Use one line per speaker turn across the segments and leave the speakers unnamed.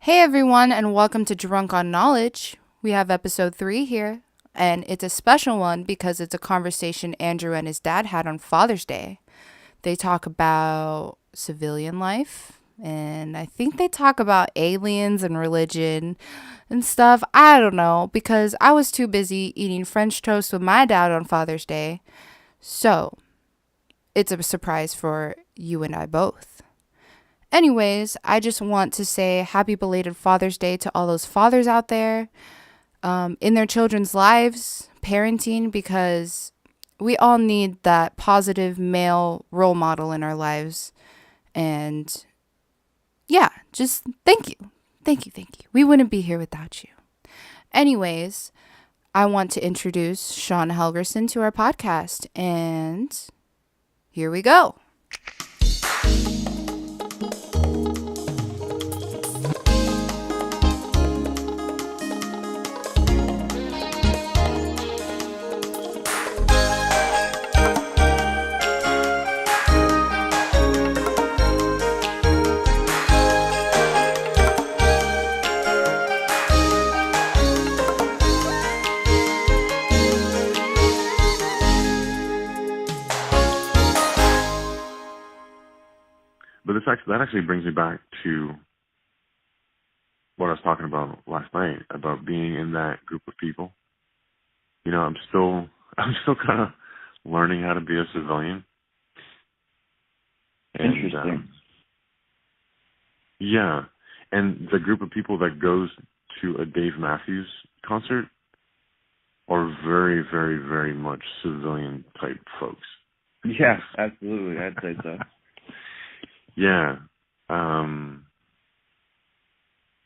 Hey everyone, and welcome to Drunk on Knowledge. We have episode 3 here, and it's a special one because it's a conversation Andrew and his dad had on Father's Day. They talk about civilian life, and I think they talk about aliens and religion and stuff. I don't know, because I was too busy eating French toast with my dad on Father's Day. So, it's a surprise for you and I both. Anyways, I just want to say happy belated Father's Day to all those fathers out there in their children's lives, parenting, because we all need that positive male role model in our lives. And yeah, just thank you. Thank you. Thank you. We wouldn't be here without you. Anyways, I want to introduce Shawn Helgerson to our podcast. And here we go.
But that actually brings me back to what I was talking about last night about being in that group of people. You know, I'm still kind of learning how to be a civilian. And,
Interesting.
yeah, and the group of people that goes to a Dave Matthews concert are very, very, very much civilian type folks.
Yeah, absolutely. I'd say so.
Yeah.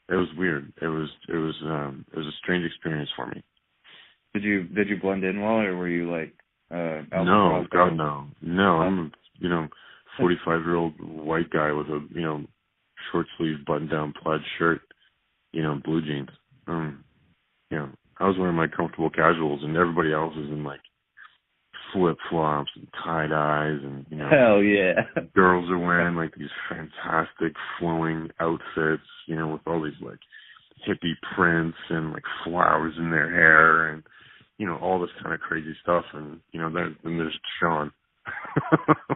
It was weird. It was a strange experience for me.
Did you blend in well, or were you like
No, God, no. I'm a 45-year-old white guy with a short sleeve button down plaid shirt, blue jeans. I was wearing my comfortable casuals, and everybody else is in like flip flops and tie dyes, and
hell yeah.
girls are wearing like these fantastic flowing outfits, with all these like hippie prints and like flowers in their hair and all this kind of crazy stuff. And then there's Shawn.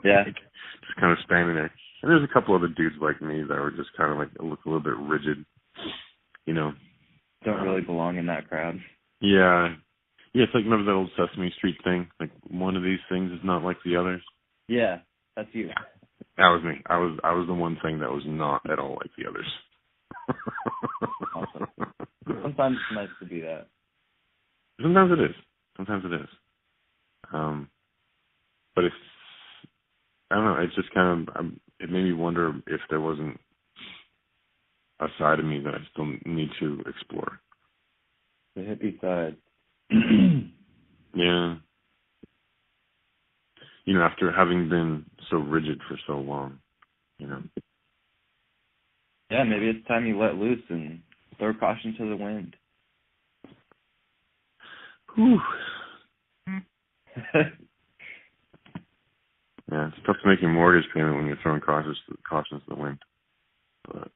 Yeah.
Like, just kind of standing there. And there's a couple other dudes like me that were just kind of like look a little bit rigid,
Don't really belong in that crowd.
Yeah. Yeah, it's like, remember that old Sesame Street thing? Like, one of these things is not like the others.
Yeah, that's you.
That was me. I was the one thing that was not at all like the others.
Awesome. Sometimes it's nice to be that.
Sometimes it is. But it's, I don't know, it's just kind of, it made me wonder if there wasn't a side of me that I still need to explore.
The hippie side.
Yeah. After having been so rigid for so long,
Yeah, maybe it's time you let loose and throw caution to the wind.
Whew. Yeah, it's tough to make your mortgage payment when you're throwing caution to the wind. But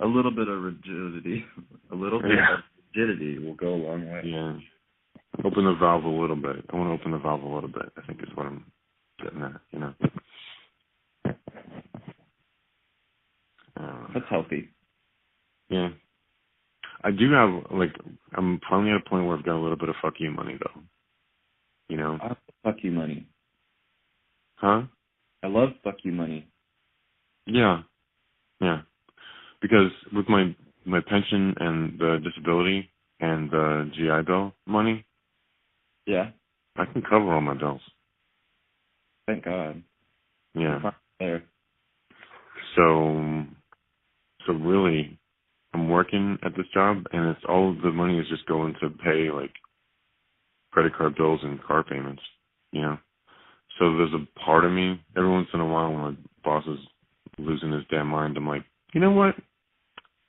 A little bit of rigidity. A little bit of rigidity will go a long way.
yeah. Open the valve a little bit. I want to open the valve a little bit, I think is what I'm getting at,
That's healthy.
Yeah. I do have, I'm finally at a point where I've got a little bit of fuck you money, though.
Fuck you money.
Huh?
I love fuck you money.
Yeah. Yeah. Because with my pension and the disability and the GI Bill money,
Yeah.
I can cover all my bills.
Thank God.
Yeah.
There.
So really, I'm working at this job, and it's all of the money is just going to pay like credit card bills and car payments. So there's a part of me every once in a while when my boss is losing his damn mind, I'm like, you know what?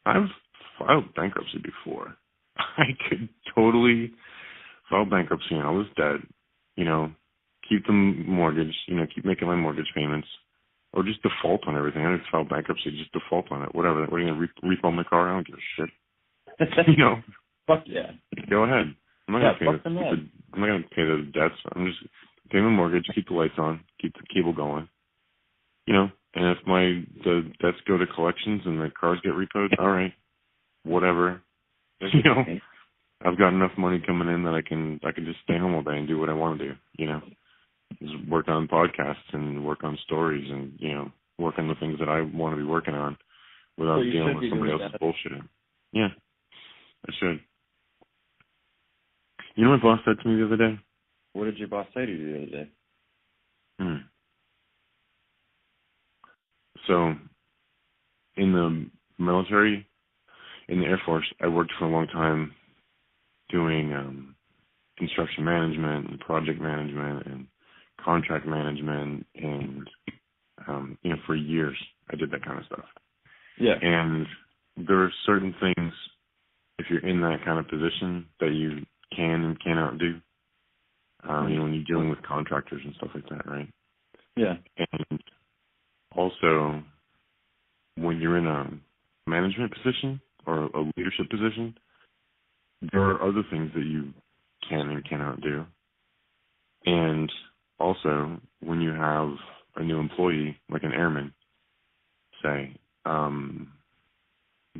I've filed bankruptcy before. I could totally file bankruptcy and all this debt, keep the mortgage, keep making my mortgage payments, Or just default on everything. I didn't file bankruptcy, just default on it. Whatever. What are you going to repo my car? I don't give a shit. You know?
Fuck yeah.
Go ahead. I'm not going to pay the debts. I'm just pay my mortgage, keep the lights on, keep the cable going. You know? And if the debts go to collections and the cars get repoed, all right. Whatever. You know? I've got enough money coming in that I can just stay home all day and do what I want to do, you know? Just work on podcasts and work on stories and, you know, work on the things that I want to be working on without dealing with somebody else's bullshit. Yeah, I should. You know what my boss said to me the other day?
What did your boss say to you the other day?
So, in the military, in the Air Force, I worked for a long time doing construction management and project management and contract management, and you know, for years I did that kind of stuff.
Yeah.
And there are certain things, if you're in that kind of position, that you can and cannot do. You know, when you're dealing with contractors and stuff like that, right?
Yeah.
And also, when you're in a management position or a leadership position, there are other things that you can and cannot do. And also, when you have a new employee, like an airman, say,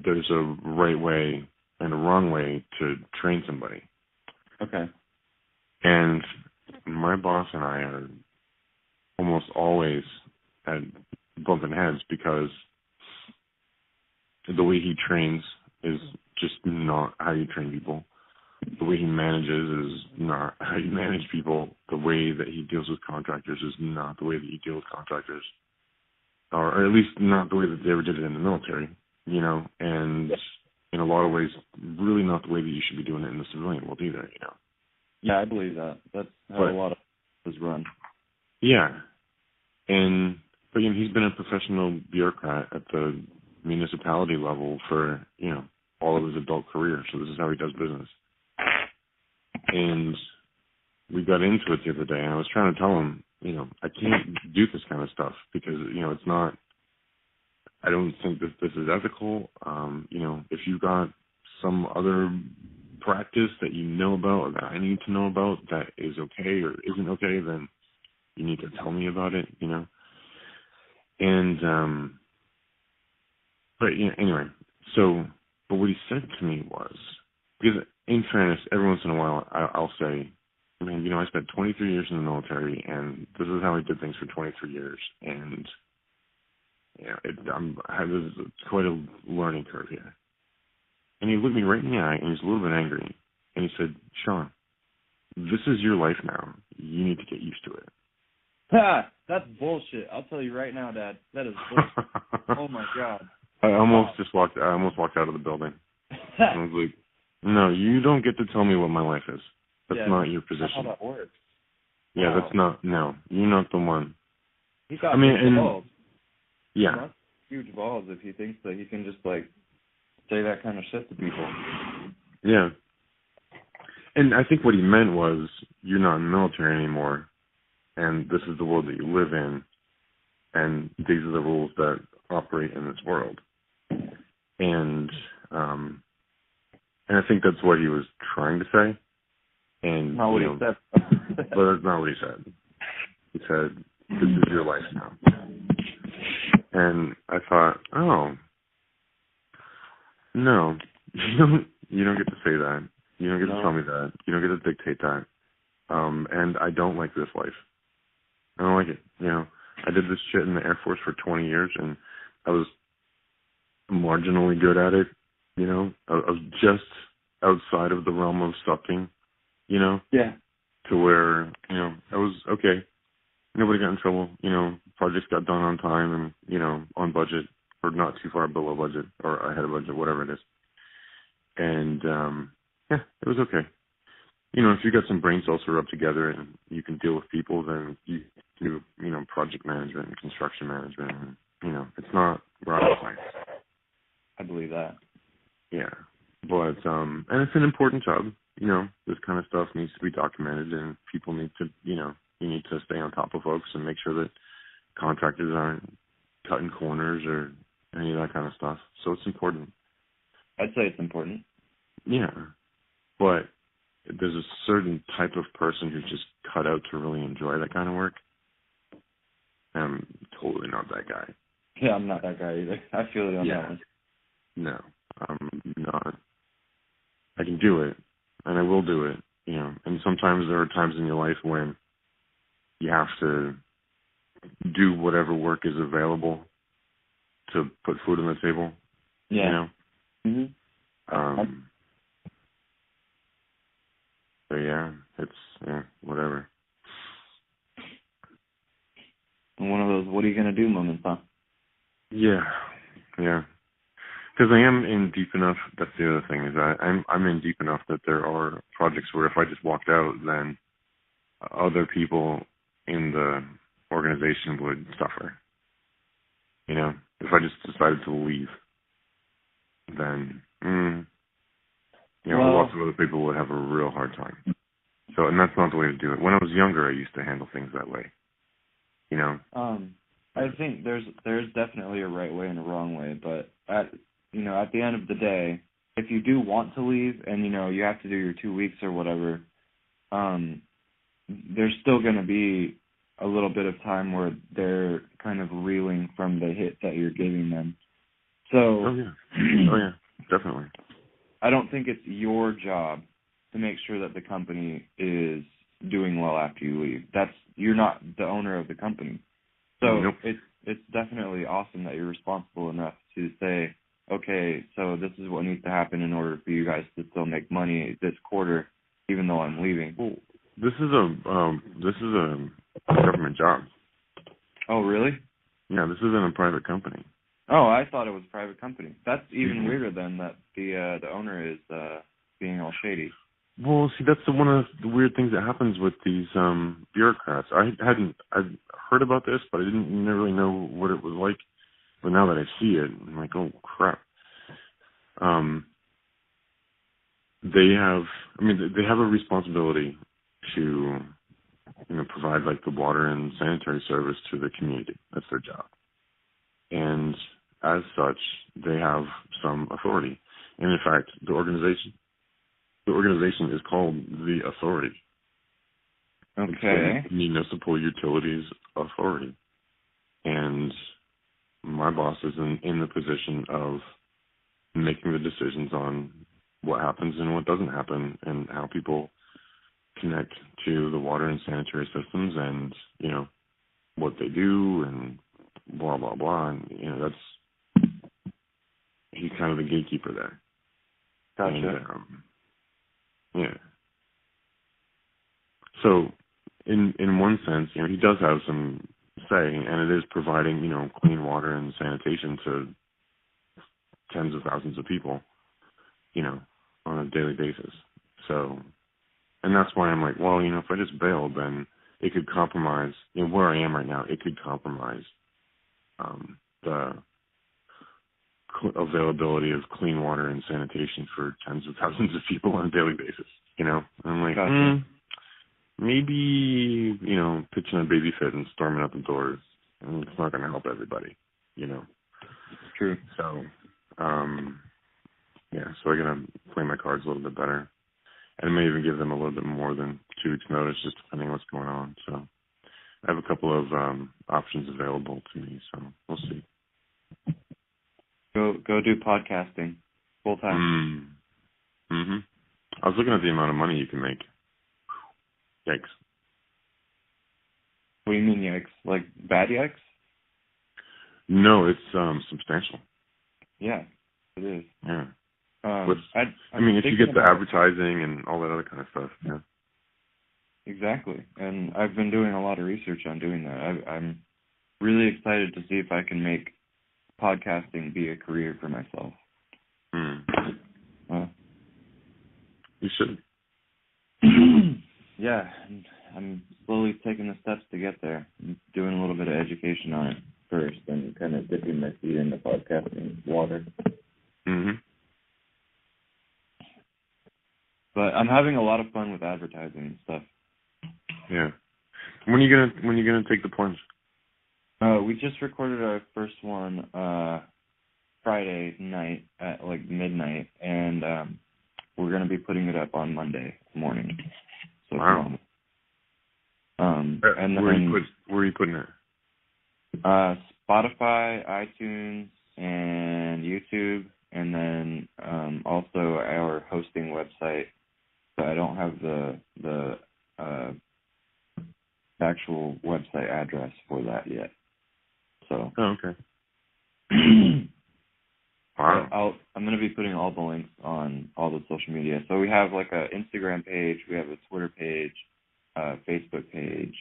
there's a right way and a wrong way to train somebody.
Okay.
And my boss and I are almost always at bumping heads because the way he trains is just not how you train people. The way he manages is not how you manage people. The way that he deals with contractors is not the way that you deal with contractors. Or at least not the way that they ever did it in the military, you know, and in a lot of ways, really not the way that you should be doing it in the civilian world either, you know.
Yeah, I believe that. That's how a lot of is run.
Yeah. But you know, he's been a professional bureaucrat at the municipality level for, you know, all of his adult career, so this is how he does business. And we got into it the other day, and I was trying to tell him, you know, I can't do this kind of stuff because, you know, it's not, I don't think that this is ethical. You know, if you got some other practice that you know about or that I need to know about that is okay or isn't okay, then you need to tell me about it, you know. And, but, you know, anyway, but what he said to me was, because in fairness, every once in a while I'll say, I mean, you know, I spent 23 years in the military, and this is how I did things for 23 years, and you know, there's quite a learning curve here. And he looked me right in the eye, and he's a little bit angry, and he said, Shawn, this is your life now. You need to get used to it.
Ha! That's bullshit. I'll tell you right now, Dad. That is bullshit. Oh my God.
I almost walked out of the building. I was like, no, you don't get to tell me what my life is. That's not your position.
That's how that works.
Yeah,
Wow.
that's not. No, you're not the one.
He's got balls.
Yeah.
Huge balls if he thinks that he can just like say that kind of shit to people.
Yeah. And I think what he meant was, you're not in the military anymore, and this is the world that you live in, and these are the rules that operate in this world. And I think that's what he was trying to say. And
not what he said.
But that's not what he said. He said, this is your life now. And I thought, oh, no, you don't get to say that. You don't get to tell me that. You don't get to dictate that. And I don't like this life. I don't like it. You know, I did this shit in the Air Force for 20 years, and I was marginally good at it. You know, I was just outside of the realm of sucking, you know?
Yeah.
To where, you know, I was okay. Nobody got in trouble. You know, projects got done on time and, you know, on budget, or not too far below budget or ahead of budget, whatever it is. And, yeah, it was okay. You know, if you got some brain cells to rub together and you can deal with people, then you do, you know, project management and construction management. And, you know, it's not rocket science.
I believe that.
Yeah. But, and it's an important job. You know, this kind of stuff needs to be documented, and people need to, you know, you need to stay on top of folks and make sure that contractors aren't cutting corners or any of that kind of stuff. So it's important.
I'd say it's important.
Yeah. But there's a certain type of person who's just cut out to really enjoy that kind of work. I'm totally not that guy.
Yeah, I'm not that guy either. I feel it on that one.
No, I'm not. I can do it, and I will do it, And sometimes there are times in your life when you have to do whatever work is available to put food on the table.
Yeah.
So yeah, it's whatever.
One of those, what are you gonna do moments, huh?
Yeah. Because I am in deep enough. That's the other thing, is I'm in deep enough that there are projects where if I just walked out, then other people in the organization would suffer. If I just decided to leave, then lots of other people would have a real hard time. So, and that's not the way to do it. When I was younger, I used to handle things that way.
I think there's definitely a right way and a wrong way, but at the end of the day, if you do want to leave and you have to do your 2 weeks or whatever, there's still going to be a little bit of time where they're kind of reeling from the hit that you're giving them. So,
oh yeah, definitely.
I don't think it's your job to make sure that the company is doing well after you leave. You're not the owner of the company. So
nope.
It's definitely awesome that you're responsible enough to say, okay, so this is what needs to happen in order for you guys to still make money this quarter, even though I'm leaving.
Well, this is a government job.
Oh, really?
Yeah, this isn't a private company.
Oh, I thought it was a private company. That's even weirder than that the owner is being all shady.
Well, see, that's one of the weird things that happens with these bureaucrats. I'd heard about this, but I didn't really know what it was like. But now that I see it, I'm like, oh crap. They have a responsibility to, provide like the water and sanitary service to the community. That's their job. And as such, they have some authority. And in fact, the organization is called the Authority.
Okay.
It's the Municipal Utilities Authority. And my boss is in the position of making the decisions on what happens and what doesn't happen and how people connect to the water and sanitary systems and, what they do and blah, blah, blah. And, he's kind of the gatekeeper there.
Gotcha.
And, yeah. So, in one sense, he does have some say, and it is providing, clean water and sanitation to tens of thousands of people, on a daily basis. So, and that's why I'm like, well, if I just bailed, then it could compromise, where I am right now, it could compromise the availability of clean water and sanitation for tens of thousands of people on a daily basis, And I'm like,
gotcha.
maybe, pitching a baby fit and storming out the doors, and it's not going to help everybody,
True.
So, so I got to play my cards a little bit better. And I may even give them a little bit more than 2 weeks' notice, just depending on what's going on. So I have a couple of options available to me, so we'll see.
Go do podcasting full time.
Mm-hmm. I was looking at the amount of money you can make. Yikes.
What do you mean yikes? Like bad yikes?
No, it's substantial.
Yeah, it is.
Yeah.
If
you get the advertising and all that other kind of stuff, yeah.
Exactly. And I've been doing a lot of research on doing that. I'm really excited to see if I can make podcasting be a career for myself.
You should.
Yeah, I'm slowly taking the steps to get there. I'm doing a little bit of education on it first and kind of dipping my feet in the podcasting water.
Mm-hmm.
But I'm having a lot of fun with advertising and stuff.
Yeah. When are you gonna take the plunge?
We just recorded our first one Friday night at like midnight, and we're gonna be putting it up on Monday morning. So
Wow.
and
where
then
are you putting it?
Spotify, iTunes, and YouTube, and then also our hosting website. So I don't have the actual website address for that yet. So
Oh, okay.
Wow.
Wow.
I'm going to be putting all the links on all the social media. So we have like a Instagram page, we have a Twitter page, Facebook page,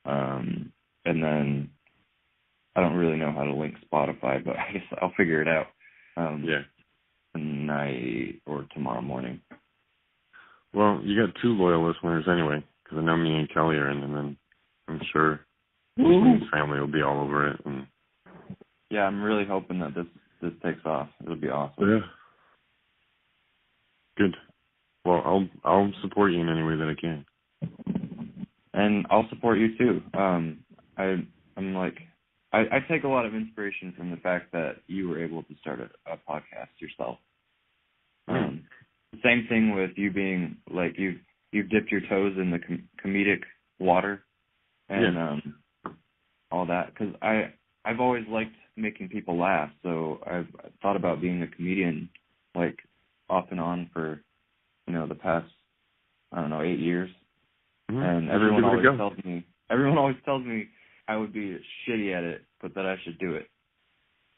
and then I don't really know how to link Spotify, but I guess I'll figure it out tonight or tomorrow morning.
Well, you got 2 loyal listeners anyway, because I know me and Kelly are in, and then I'm sure his family will be all over it. And
yeah, I'm really hoping that this takes off. It'll be awesome.
yeah. Good. Well, I'll support you in any way that I can.
And I'll support you too. I take a lot of inspiration from the fact that you were able to start a podcast yourself. Same thing with you being like you've dipped your toes in the comedic water and all that, because I've always liked making people laugh, so I've thought about being a comedian like off and on for the past 8 years.
Mm-hmm.
And everyone always tells me I would be shitty at it, but that I should do it.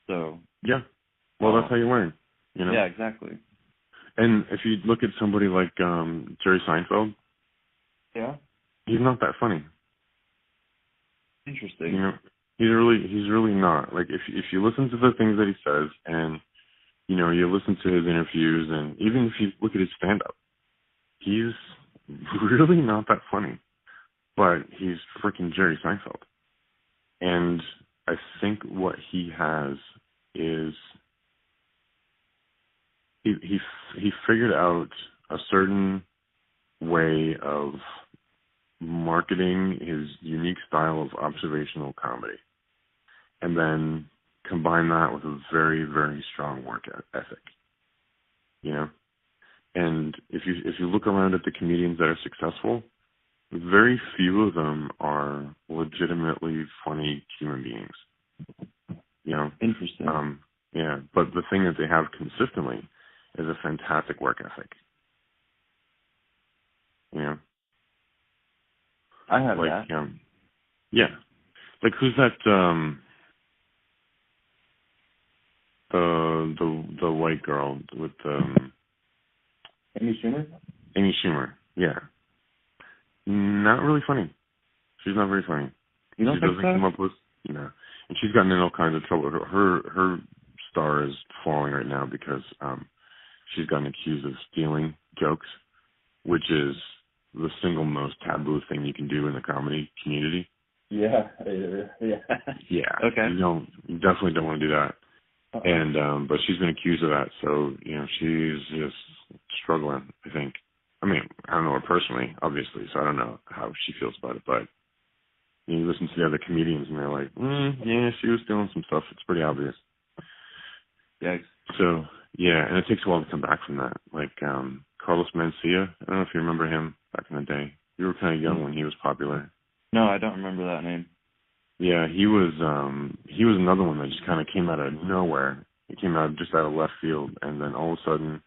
So
yeah, well, that's how you learn.
Yeah, exactly.
And if you look at somebody like Jerry Seinfeld, he's not that funny.
Interesting.
He's really not. Like if you listen to the things that he says, and you listen to his interviews, and even if you look at his stand-up, he's really not that funny. But he's freaking Jerry Seinfeld. And I think what he has is he figured out a certain way of marketing his unique style of observational comedy, and then combine that with a very, very strong work ethic. And if you look around at the comedians that are successful, very few of them are legitimately funny human beings.
Interesting.
But the thing that they have consistently is a fantastic work ethic.
I have
like,
that.
Like who's that? The white girl with
Amy Schumer.
Amy Schumer. Yeah. Not really funny. She's not very funny.
You don't
she
think
doesn't
so?
come up with, and she's gotten in all kinds of trouble. Her star is falling right now because she's gotten accused of stealing jokes, which is the single most taboo thing you can do in the comedy community.
Yeah.
Yeah.
Okay.
You definitely don't want to do that.
Uh-oh.
And but she's been accused of that, so she's just struggling, I think. I mean, I don't know her personally, obviously, so I don't know how she feels about it, but you listen to the other comedians and they're like, yeah, she was stealing some stuff. It's pretty obvious.
Yikes.
So, yeah, and it takes a while to come back from that. Like Carlos Mencia, I don't know if you remember him back in the day. You were kind of young when he was popular.
No, I don't remember that name.
Yeah, he was another one that just kind of came out of nowhere. He came out just out of left field, and then all of a sudden,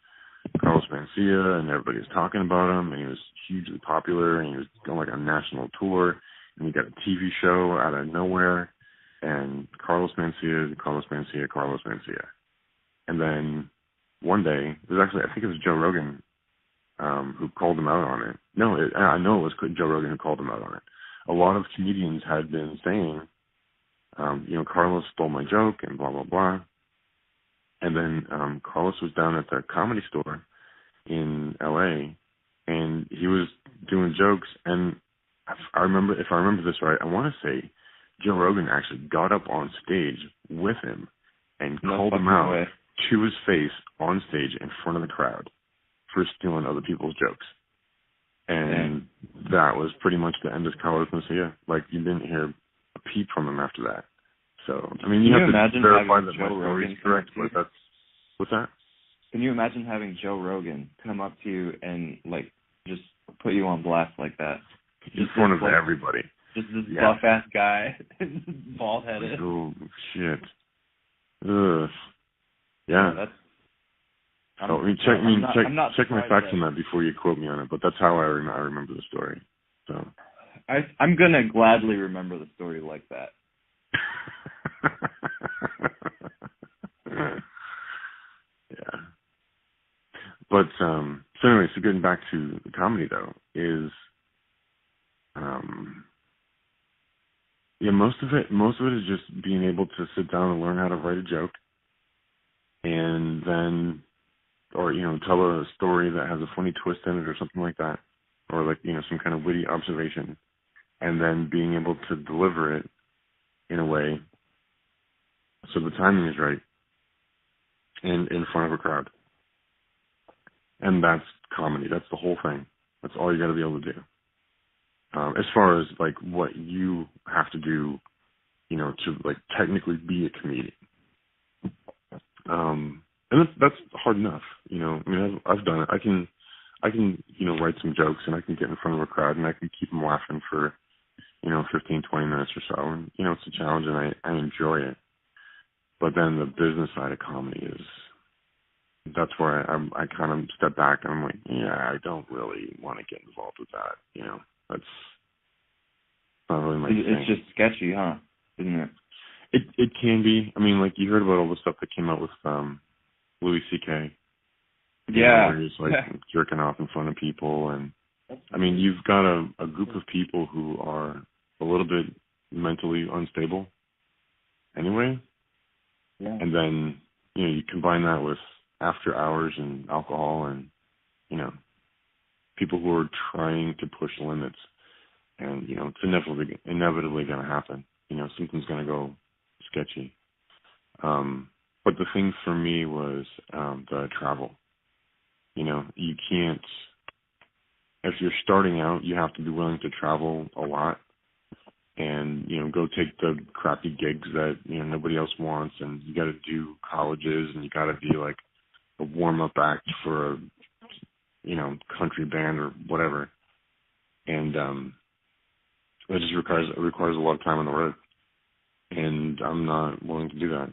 Carlos Mencia, and everybody was talking about him, and he was hugely popular, and he was going like on a national tour, and he got a TV show out of nowhere, and Carlos Mencia. And then one day, I think it was Joe Rogan who called him out on it. No, I know it was Joe Rogan who called him out on it. A lot of comedians had been saying, Carlos stole my joke and blah, blah, blah. And then Carlos was down at the Comedy Store in L.A., and he was doing jokes. And if I remember this right, I want to say Joe Rogan actually got up on stage with him and called him out to his face on stage in front of the crowd for stealing other people's jokes. And that was pretty much the end of Carlos Mencia. Like, you didn't hear a peep from him after that. So, I mean,
Can
you
you
have to
imagine
verify
having
that
Joe
my story's
Rogan
correct,
come up
but
to you?
that's, what's that?
Can you imagine having Joe Rogan come up to you and, like, just put you on blast like that?
In front of everybody.
Just this buff-ass guy, bald-headed.
Oh, shit. Ugh. Yeah. So, check my facts on that before you quote me on it, but that's how I remember the story. So
I'm gonna gladly remember the story like that.
Yeah. But so anyway, so getting back to the comedy though, is most of it is just being able to sit down and learn how to write a joke, and then, or tell a story that has a funny twist in it or something like that, or like some kind of witty observation, and then being able to deliver it in a way so the timing is right and in front of a crowd. And that's comedy. That's the whole thing. That's all you got to be able to do. As far as like what you have to do, to like technically be a comedian. And that's hard enough. I mean, I've done it. I can write some jokes, and I can get in front of a crowd, and I can keep them laughing for 15, 20 minutes or so. And it's a challenge, and I enjoy it. But then the business side of comedy that's where I kind of step back and I'm like, yeah, I don't really want to get involved with that. That's not really my thing.
It's just sketchy, huh? Isn't it?
It can be. I mean, like, you heard about all the stuff that came out with Louis C.K.
Yeah.
Where he's like jerking off in front of people, and I mean, you've got a group of people who are a little bit mentally unstable anyway.
Yeah.
And then you combine that with after hours and alcohol and people who are trying to push limits, and it's inevitably going to happen. Something's going to go sketchy. But the thing for me was the travel. You can't, if you're starting out, you have to be willing to travel a lot and go take the crappy gigs that nobody else wants, and you got to do colleges, and you got to be like a warm-up act for a country band or whatever, and it just requires a lot of time on the road, and I'm not willing to do that.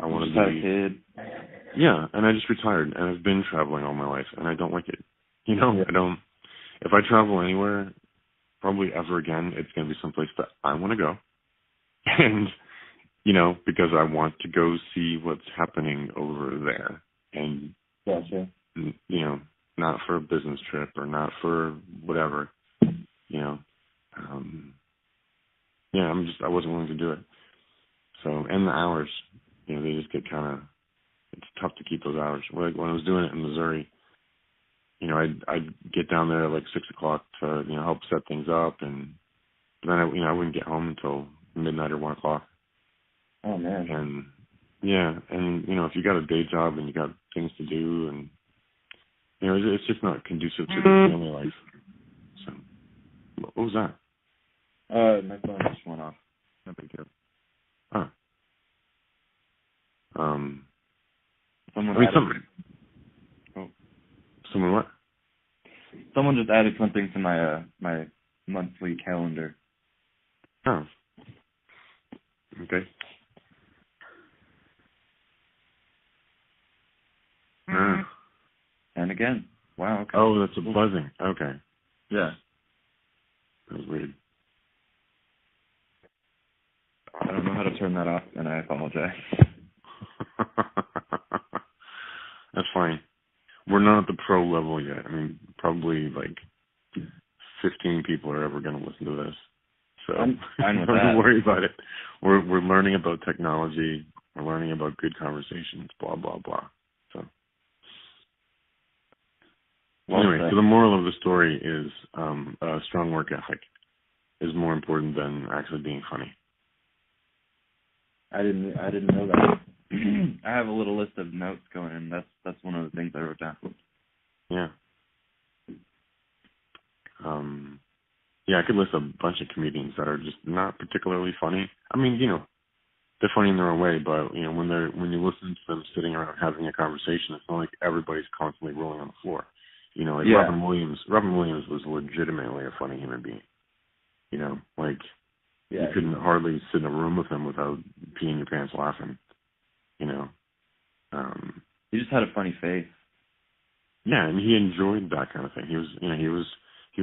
I want to be
a kid.
Yeah, and I just retired, and I've been traveling all my life, and I don't like it. I don't. If I travel anywhere, probably ever again, it's going to be someplace that I want to go, and because I want to go see what's happening over there, and
Gotcha.
Not for a business trip or not for whatever, I wasn't willing to do it. So, and the hours, they just get kind of, it's tough to keep those hours. Like when I was doing it in Missouri, I'd get down there at like 6 o'clock to, help set things up, and then I wouldn't get home until midnight or 1 o'clock.
Oh man.
And yeah, and if you got a day job and you got things to do, and it's just not conducive to the family life. So, what was that?
My phone just went off.
No big deal. Oh. Someone what?
Someone just added something to my my monthly calendar.
Oh. Okay.
And again. Wow, okay.
Oh, that's a buzzing. Okay.
Yeah.
That was weird.
I don't know how to turn that off, and I apologize.
That's fine. We're not at the pro level yet. I mean, probably like 15 people are ever going to listen to this. So
I'm fine with
don't
that.
worry about it. We're learning about technology. We're learning about good conversations, blah, blah, blah. So anyway, so the moral of the story is a strong work ethic is more important than actually being funny.
I didn't know that. I have a little list of notes going, and that's one of the things I wrote down.
Yeah. I could list a bunch of comedians that are just not particularly funny. I mean, they're funny in their own way, but when you listen to them sitting around having a conversation, it's not like everybody's constantly rolling on the floor. Like
Yeah.
Robin Williams. Robin Williams was legitimately a funny human being. Like you couldn't hardly sit in a room with him without peeing your pants laughing.
He just had a funny face.
Yeah, and he enjoyed that kind of thing. He was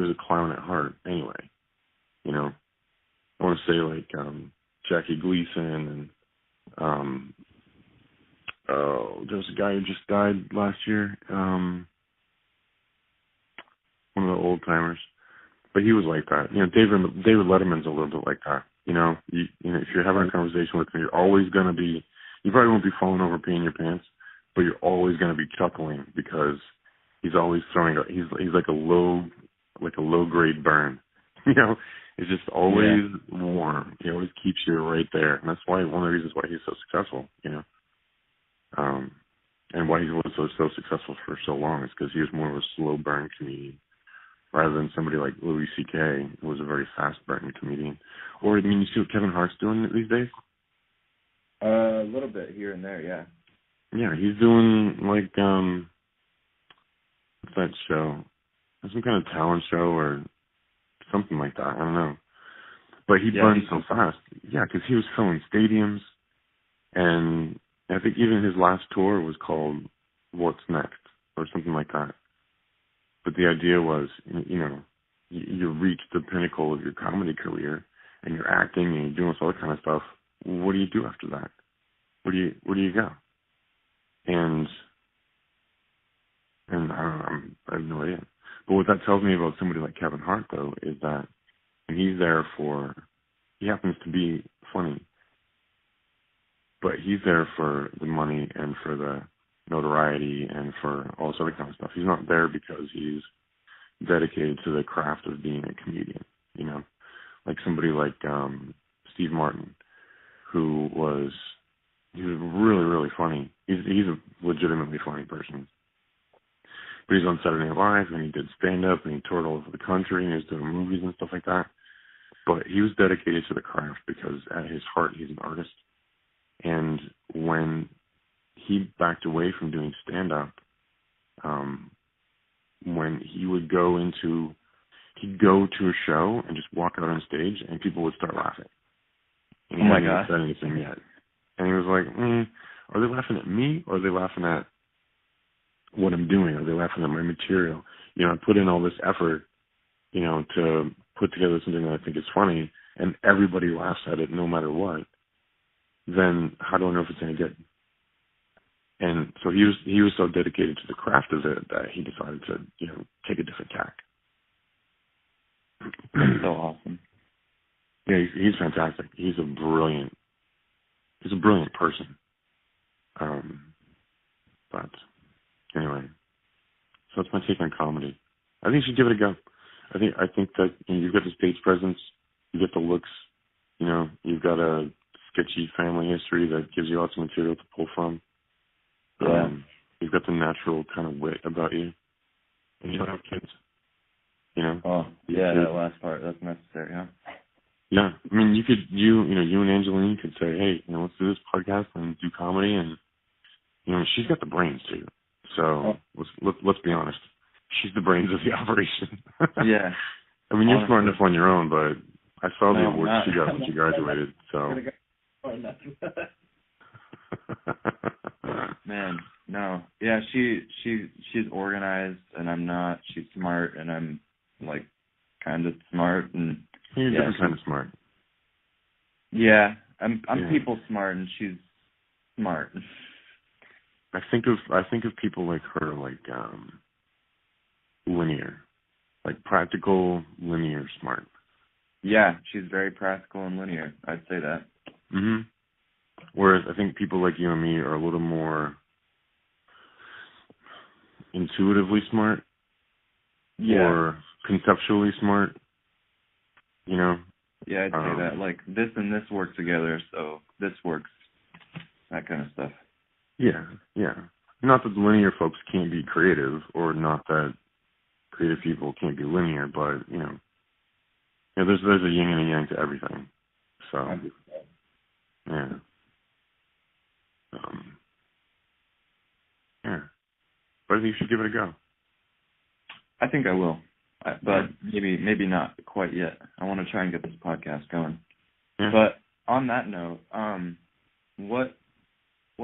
a clown at heart. Anyway, I want to say like Jackie Gleason and there's a guy who just died last year. One of the old timers, but he was like that. David Letterman's a little bit like that. If you're having a conversation with him, you're always gonna be. You probably won't be falling over peeing your pants, but you're always gonna be chuckling because he's always throwing. He's like a low grade burn. It's just always warm. He always keeps you right there, and that's why one of the reasons why he's so successful. And why he was so successful for so long is because he was more of a slow burn comedian rather than somebody like Louis C.K. who was a very fast burn comedian. Or you see what Kevin Hart's doing these days?
A little bit here and there, yeah.
Yeah, he's doing like what's that show? Some kind of talent show or something like that. I don't know. But he burned so fast. Yeah, because he was filling stadiums, and I think even his last tour was called What's Next or something like that. But the idea was, you reach the pinnacle of your comedy career, and you're acting and you're doing all that kind of stuff. What do you do after that? Where do you go? And I don't know, I have no idea. But what that tells me about somebody like Kevin Hart, though, is that he happens to be funny, but he's there for the money and for the notoriety and for all this other kind of stuff. He's not there because he's dedicated to the craft of being a comedian, like somebody like Steve Martin, he was really, really funny. He's a legitimately funny person. But he's on Saturday Night Live, and he did stand-up, and he toured all over the country, and he was doing movies and stuff like that. But he was dedicated to the craft because at his heart, he's an artist. And when he backed away from doing stand-up, when he'd go to a show and just walk out on stage, and people would start laughing. And he hadn't even said anything yet. And he was like, are they laughing at me, or are they laughing at what I'm doing? Are they laughing at my material? I put in all this effort, to put together something that I think is funny, and everybody laughs at it no matter what. Then how do I know if it's any good? And so he was so dedicated to the craft of it that he decided to, take a different tack.
That's so awesome.
Yeah, he's fantastic. He's a brilliant person. But anyway, so that's my take on comedy. I think you should give it a go. I think that you've got the stage presence, you get the looks, you've got a sketchy family history that gives you lots of material to pull from.
Yeah.
You've got the natural kind of wit about you, and you don't have kids.
Oh, yeah, that last part, that's necessary, huh?
Yeah, I mean, you and Angeline could say, hey, let's do this podcast and do comedy, and she's got the brains too. So let's be honest, she's the brains of the operation.
Yeah.
I mean, you're smart enough on your own, but I saw the awards she got when she graduated. So.
Man, no. Yeah, she's organized, and I'm not. She's smart, and I'm like kind of smart, and
you're a different kind of smart.
Yeah, I'm people smart, and she's smart.
I think of people like her like linear, like practical, linear smart.
Yeah, she's very practical and linear. I'd say that.
Mhm. Whereas I think people like you and me are a little more intuitively smart, or conceptually smart.
Yeah, I'd say that. Like this and this work together, so this works. That kind of stuff.
Yeah. Not that the linear folks can't be creative, or not that creative people can't be linear, but Yeah, there's a yin and a yang to everything. So, yeah. Yeah. But I think you should give it a go.
I think I will, but maybe not quite yet. I want to try and get this podcast going.
Yeah.
But on that note, what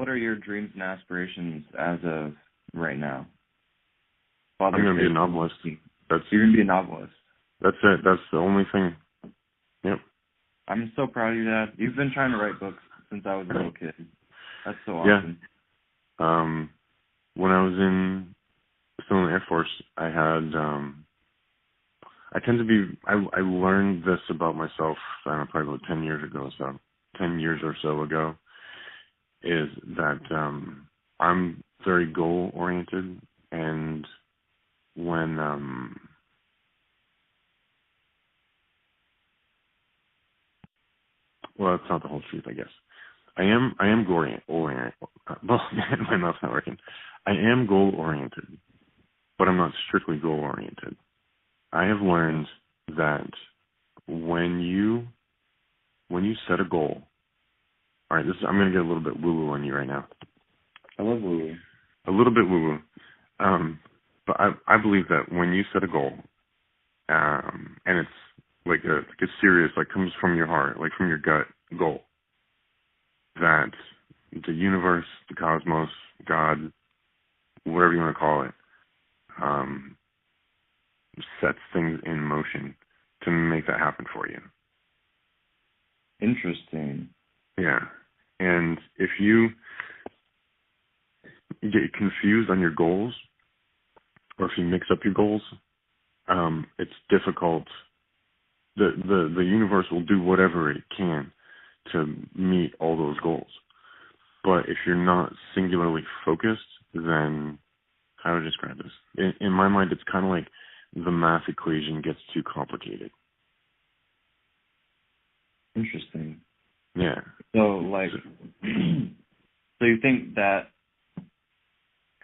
are your dreams and aspirations as of right now?
I'm going to be a novelist.
You're going to be a novelist.
That's it. That's the only thing. Yep.
I'm so proud of you, Dad. You've been trying to write books since I was a little kid. That's so awesome.
Yeah. When I was still in the Air Force, I learned this about myself, I don't know, probably about 10 years or so ago, is that I'm very goal oriented, and when well, that's not the whole truth, I guess. I am goal oriented. Well, my mouth's not working. I am goal oriented, but I'm not strictly goal oriented. I have learned that when you set a goal, all right, I'm going to get a little bit woo-woo on you right now.
I love woo-woo.
A little bit woo-woo. But I believe that when you set a goal, and it's like a serious, like comes from your heart, like from your gut goal, that the universe, the cosmos, God, whatever you want to call it, sets things in motion to make that happen for you.
Interesting.
Yeah. And if you get confused on your goals, or if you mix up your goals, it's difficult. The universe will do whatever it can to meet all those goals. But if you're not singularly focused, then how to describe this? In my mind, it's kind of like the math equation gets too complicated.
Interesting.
Yeah.
So, like, so you think that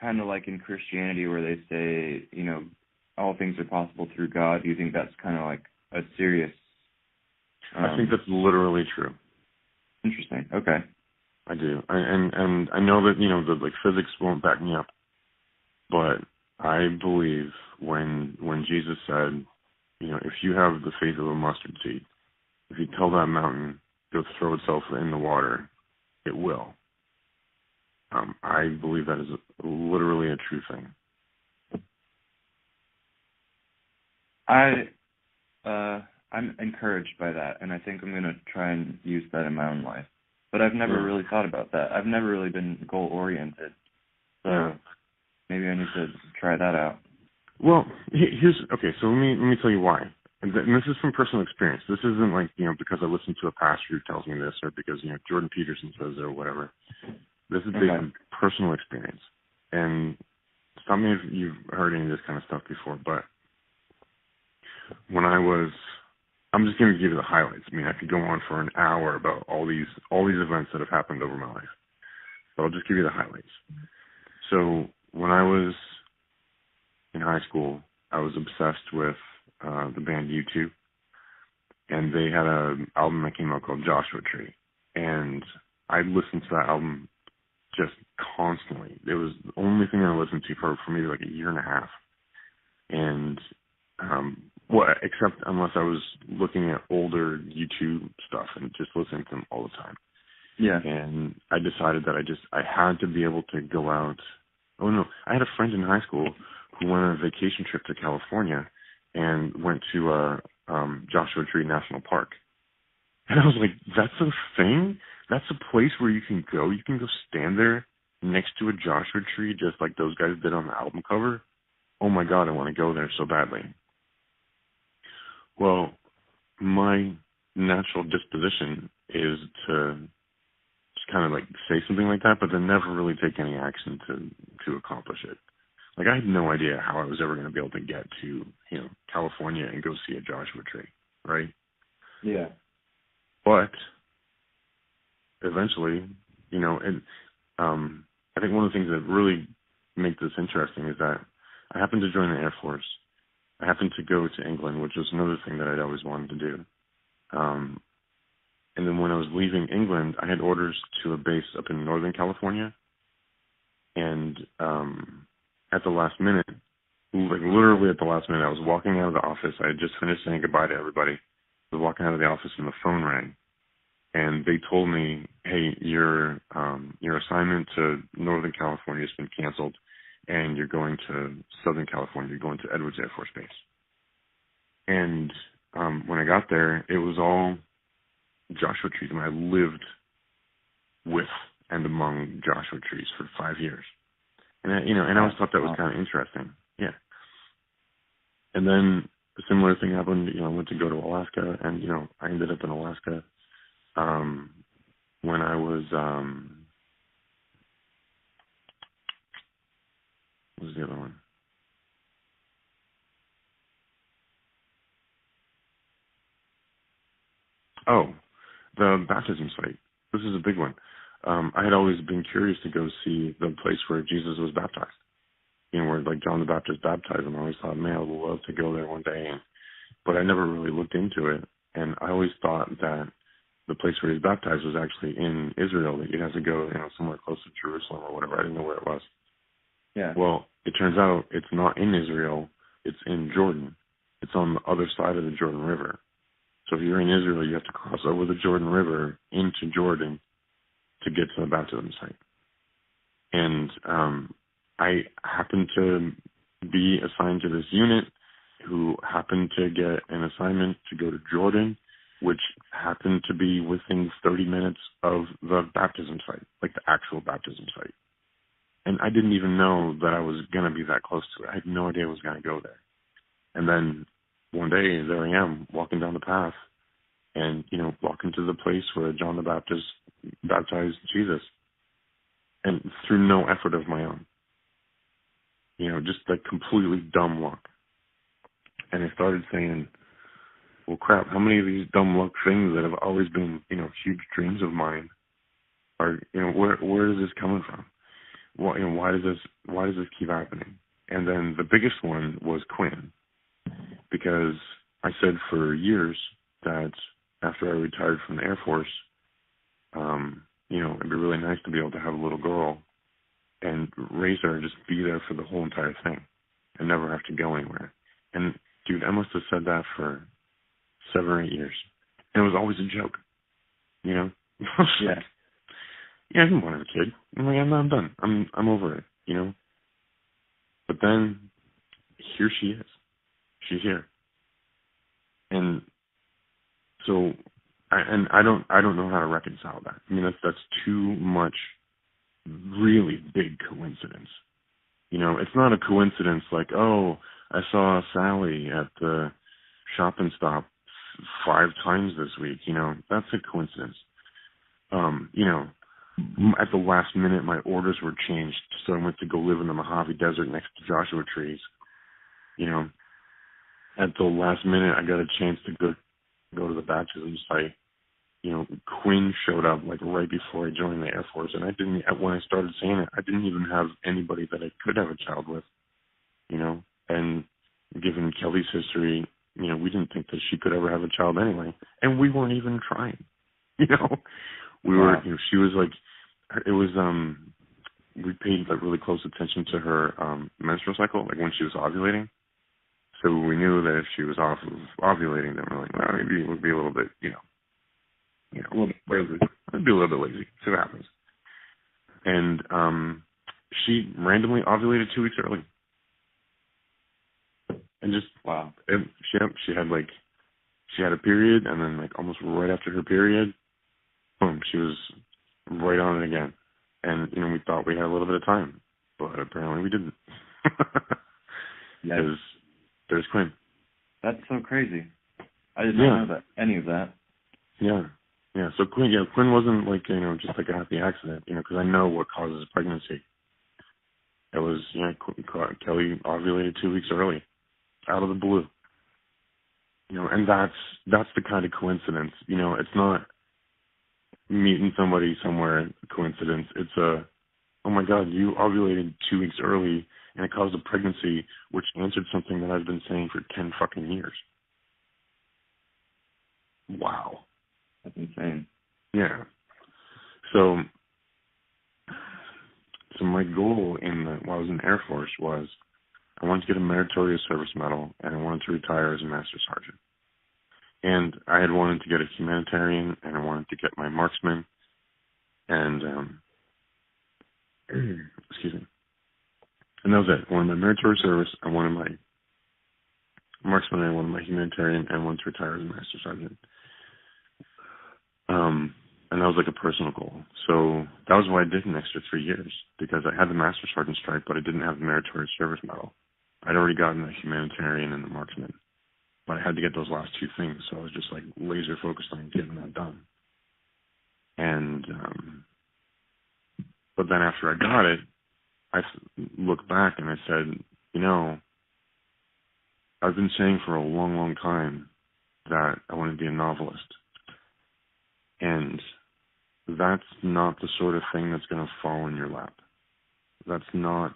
kind of like in Christianity where they say, you know, all things are possible through God, do you think that's kind of like a serious...
I think that's literally true.
Interesting. Okay.
I do. And I know that, you know, the like physics won't back me up, but I believe when Jesus said, you know, if you have the faith of a mustard seed, if you tell that mountain to throw itself in the water, it will. I believe that is literally a true thing.
I'm encouraged by that, and I think I'm going to try and use that in my own life. But I've never really thought about that. I've never really been goal-oriented. So maybe I need to try that out.
Well, so let me tell you why. And this is from personal experience. This isn't like, you know, because I listened to a pastor who tells me this, or because, you know, Jordan Peterson says it or whatever. This is based on personal experience. And stop me if you've heard any of this kind of stuff before, but when I'm just going to give you the highlights. I mean, I could go on for an hour about all these events that have happened over my life. But I'll just give you the highlights. So when I was in high school, I was obsessed with the band U2, and they had an album that came out called Joshua Tree, and I listened to that album just constantly. It was the only thing I listened to for maybe like a year and a half, and except unless I was looking at older YouTube stuff and just listening to them all the time.
Yeah.
And I decided that I had to be able to go out. Oh no, I had a friend in high school who went on a vacation trip to California and went to Joshua Tree National Park. And I was like, that's a thing? That's a place where you can go? You can go stand there next to a Joshua tree just like those guys did on the album cover? Oh my God, I want to go there so badly. Well, my natural disposition is to just kind of like say something like that, but then never really take any action to accomplish it. Like I had no idea how I was ever going to be able to get to, you know, California and go see a Joshua tree, right?
Yeah.
But eventually, you know, and I think one of the things that really make this interesting is that I happened to join the Air Force I happened to go to England, which was another thing that I'd always wanted to do. And then when I was leaving England, I had orders to a base up in Northern California. And at the last minute, like literally at the last minute, I was walking out of the office. I had just finished saying goodbye to everybody. I was walking out of the office and the phone rang. And they told me, hey, your assignment to Northern California has been canceled, and you're going to Southern California. You're going to Edwards Air Force Base. And when I got there, it was all Joshua trees. I mean, I lived with and among Joshua trees for 5 years. And I always thought that was kind of interesting. Yeah. And then a similar thing happened. I went to go to Alaska, and I ended up in Alaska when I was what was the other one? Oh, the baptism site. This is a big one. I had always been curious to go see the place where Jesus was baptized. Where like John the Baptist baptized him. I always thought, man, I would love to go there one day. But I never really looked into it. And I always thought that the place where he was baptized was actually in Israel, that you'd have to go, somewhere close to Jerusalem or whatever. I didn't know where it was.
Yeah.
Well, it turns out it's not in Israel. It's in Jordan. It's on the other side of the Jordan River. So if you're in Israel, you have to cross over the Jordan River into Jordan to get to the baptism site. And I happened to be assigned to this unit who happened to get an assignment to go to Jordan, which happened to be within 30 minutes of the baptism site, like the actual baptism site. And I didn't even know that I was going to be that close to it. I had no idea I was going to go there. And then one day, there I am, walking down the path and, walking to the place where John the Baptist baptized Jesus. And through no effort of my own. Just like completely dumb luck. And I started saying, well, crap, how many of these dumb luck things that have always been, huge dreams of mine are, where is this coming from? Why does this keep happening? And then the biggest one was Quinn, because I said for years that after I retired from the Air Force, it'd be really nice to be able to have a little girl and raise her and just be there for the whole entire thing and never have to go anywhere. And dude, I must have said that for 7 or 8 years. And it was always a joke, Yeah. Yeah, I didn't want to have a kid. I'm done. I'm over it, But then here she is. She's here. And so I don't know how to reconcile that. That's too much really big coincidence. It's not a coincidence like, oh, I saw Sally at the shopping stop 5 times this week. That's a coincidence. At the last minute, my orders were changed, so I went to go live in the Mojave Desert next to Joshua trees. At the last minute, I got a chance to go to the baptism site. Quinn showed up like right before I joined the Air Force, and when I started saying it, I didn't even have anybody that I could have a child with, and given Kelly's history, we didn't think that she could ever have a child anyway, and we weren't even trying, we were, she was like, it was, we paid like really close attention to her menstrual cycle, like when she was ovulating. So we knew that if she was off of ovulating, then we're like, well, maybe it would be a little bit, a little bit lazy. I'd be a little bit lazy. See what happens. And she randomly ovulated 2 weeks early. And just
wow.
She had a period, and then like almost right after her period, boom, she was right on it again. And we thought we had a little bit of time, but apparently we didn't. Because there's Quinn.
That's so crazy. I didn't know any of that.
Yeah. Yeah, so Quinn wasn't like, just like a happy accident, because I know what causes pregnancy. It was, Kelly ovulated 2 weeks early, out of the blue. And that's the kind of coincidence. It's not meeting somebody somewhere coincidence. It's oh my God, you ovulated 2 weeks early, and it caused a pregnancy which answered something that I've been saying for 10 fucking years. Wow.
That's insane.
Yeah. So my goal while I was in the Air Force was I wanted to get a meritorious service medal, and I wanted to retire as a master sergeant. And I had wanted to get a humanitarian, and I wanted to get my marksman, and excuse me. And that was it. I wanted my meritorious service, I wanted my marksman, I wanted my humanitarian, and I wanted to retire as a master sergeant. And that was like a personal goal. So that was why I did an extra 3 years, because I had the master sergeant stripe, but I didn't have the meritorious service medal. I'd already gotten the humanitarian and the marksman, but I had to get those last two things. So I was just like laser focused on getting that done. And but then after I got it, I looked back and I said, I've been saying for a long, long time that I want to be a novelist. And that's not the sort of thing that's going to fall in your lap. That's not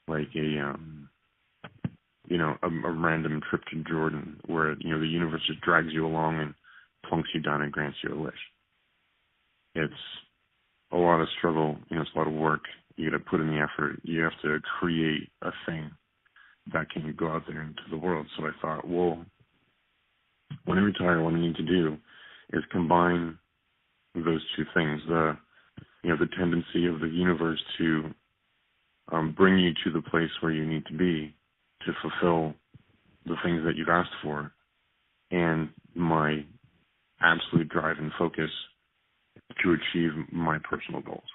like a random trip to Jordan where, the universe just drags you along and plunks you down and grants you a wish. It's a lot of struggle, it's a lot of work. You got to put in the effort. You have to create a thing that can go out there into the world. So I thought, well, when I retire, what I need to do is combine those two things, the tendency of the universe to bring you to the place where you need to be to fulfill the things that you've asked for, and my absolute drive and focus to achieve my personal goals.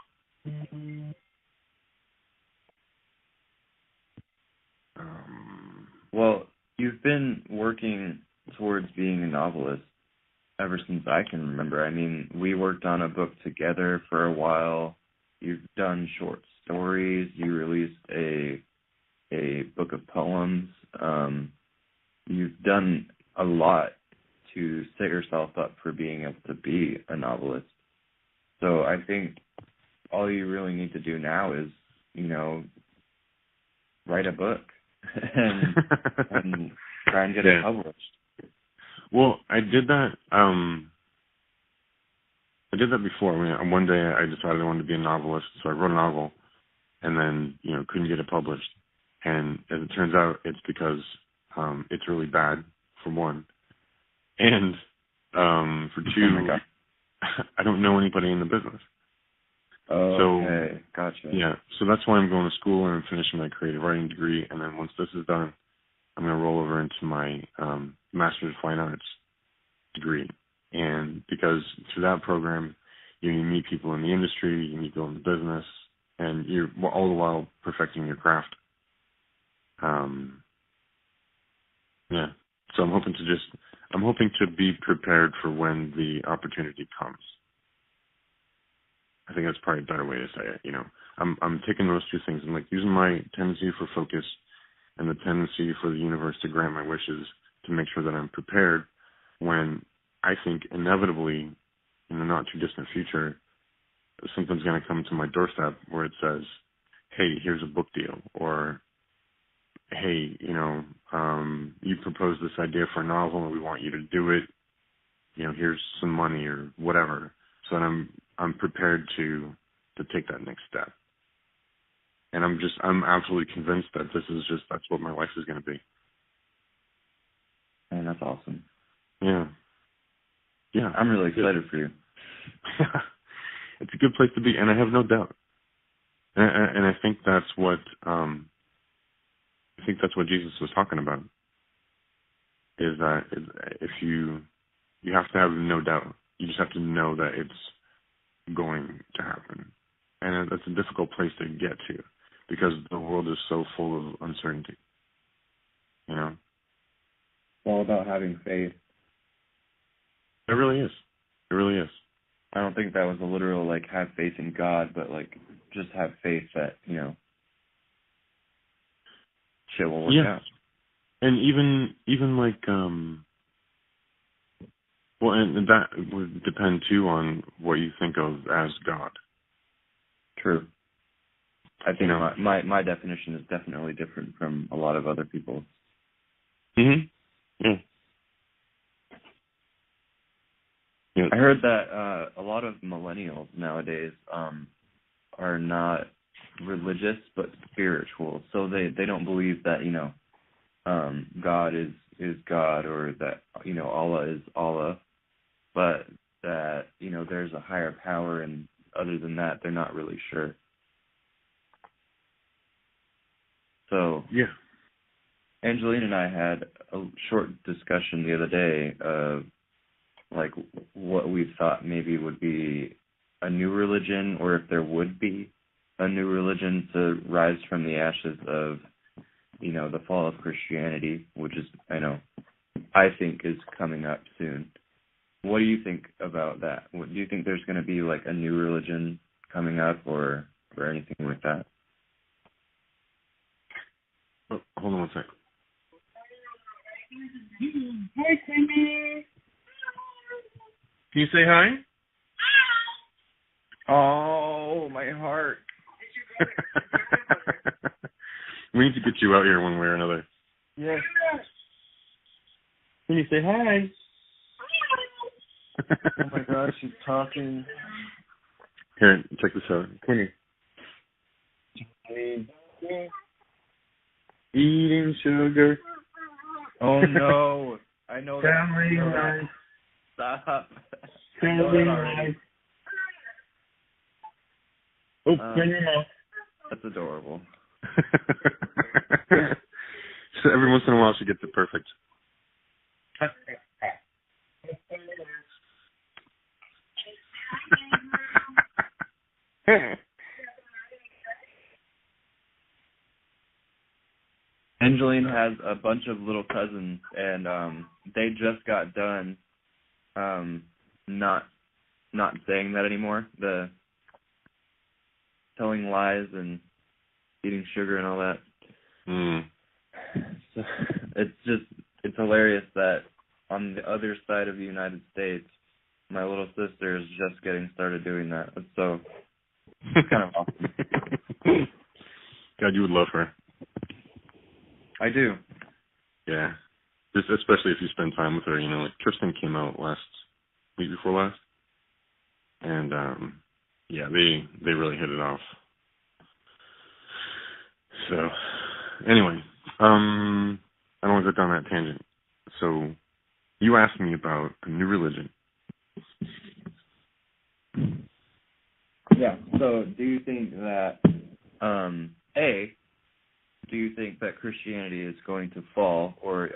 Well, you've been working towards being a novelist ever since I can remember. I mean, we worked on a book together for a while. You've done short stories. You released a book of poems. You've done a lot to set yourself up for being able to be a novelist. So I think all you really need to do now is, write a book and try and get it published.
Well, I did that. I did that before. One day I decided I wanted to be a novelist, so I wrote a novel, and then couldn't get it published. And as it turns out, it's because it's really bad, for one, and for two,
Oh my God.
I don't know anybody in the business.
Oh, okay, gotcha.
Yeah, so that's why I'm going to school and I'm finishing my creative writing degree, and then once this is done, I'm going to roll over into my Master's of Fine Arts degree. And because through that program, you meet people in the industry, you meet people in the business, and you're all the while perfecting your craft. Yeah. So I'm hoping to be prepared for when the opportunity comes. I think that's probably a better way to say it. I'm taking those two things and like using my tendency for focus and the tendency for the universe to grant my wishes to make sure that I'm prepared when I think inevitably in the not too distant future, something's going to come to my doorstep where it says, hey, here's a book deal, or hey, you proposed this idea for a novel and we want you to do it. Here's some money or whatever. So that I'm prepared to take that next step. And I'm absolutely convinced that that's what my life is going to be.
And that's awesome.
Yeah. Yeah.
I'm really excited for you.
It's a good place to be, and I have no doubt. And I think that's what Jesus was talking about. Is that if you have to have no doubt. You just have to know that it's going to happen. And that's a difficult place to get to because the world is so full of uncertainty. It's
all about having faith.
It really is. It really is.
I don't think that was a literal, have faith in God, but, just have faith that, shit will work out.
And even well, and that would depend, too, on what you think of as God.
True. I think my definition is definitely different from a lot of other people's.
Mhm. Yeah. Yeah.
I heard that a lot of millennials nowadays are not religious but spiritual. So they don't believe that, God is God, or that, Allah is Allah, but that, there's a higher power, and other than that, they're not really sure. So
Yeah.
Angelina and I had a short discussion the other day of like what we thought maybe would be a new religion, or if there would be a new religion to rise from the ashes of, the fall of Christianity, which is, I think is coming up soon. What do you think about that? Do you think there's going to be like a new religion coming up, or anything like that?
Oh, hold on one sec.
Hi, Timmy.
Can you say hi?
Oh, my heart.
We need to get you out here one way or another.
Yes. Can you say hi? Oh my gosh, she's talking.
Here, check this out. Come here. Eating sugar.
Oh no. I know that.
Family life.
Stop.
Family life. Open your mouth.
That's adorable.
So every once in a while she gets it perfect.
Angeline has a bunch of little cousins, and they just got done not saying that anymore. The telling lies and eating sugar and all that.
Mm.
So it's hilarious that on the other side of the United States, my little sister is just getting started doing that. It's so kind of awesome.
God, you would love her.
I do.
Yeah. Just especially if you spend time with her, like Tristan came out week before last. And yeah, they really hit it off. So anyway, I don't want to go down that tangent. So you asked me about a new religion.
Yeah. So do you think that do you think that Christianity is going to fall or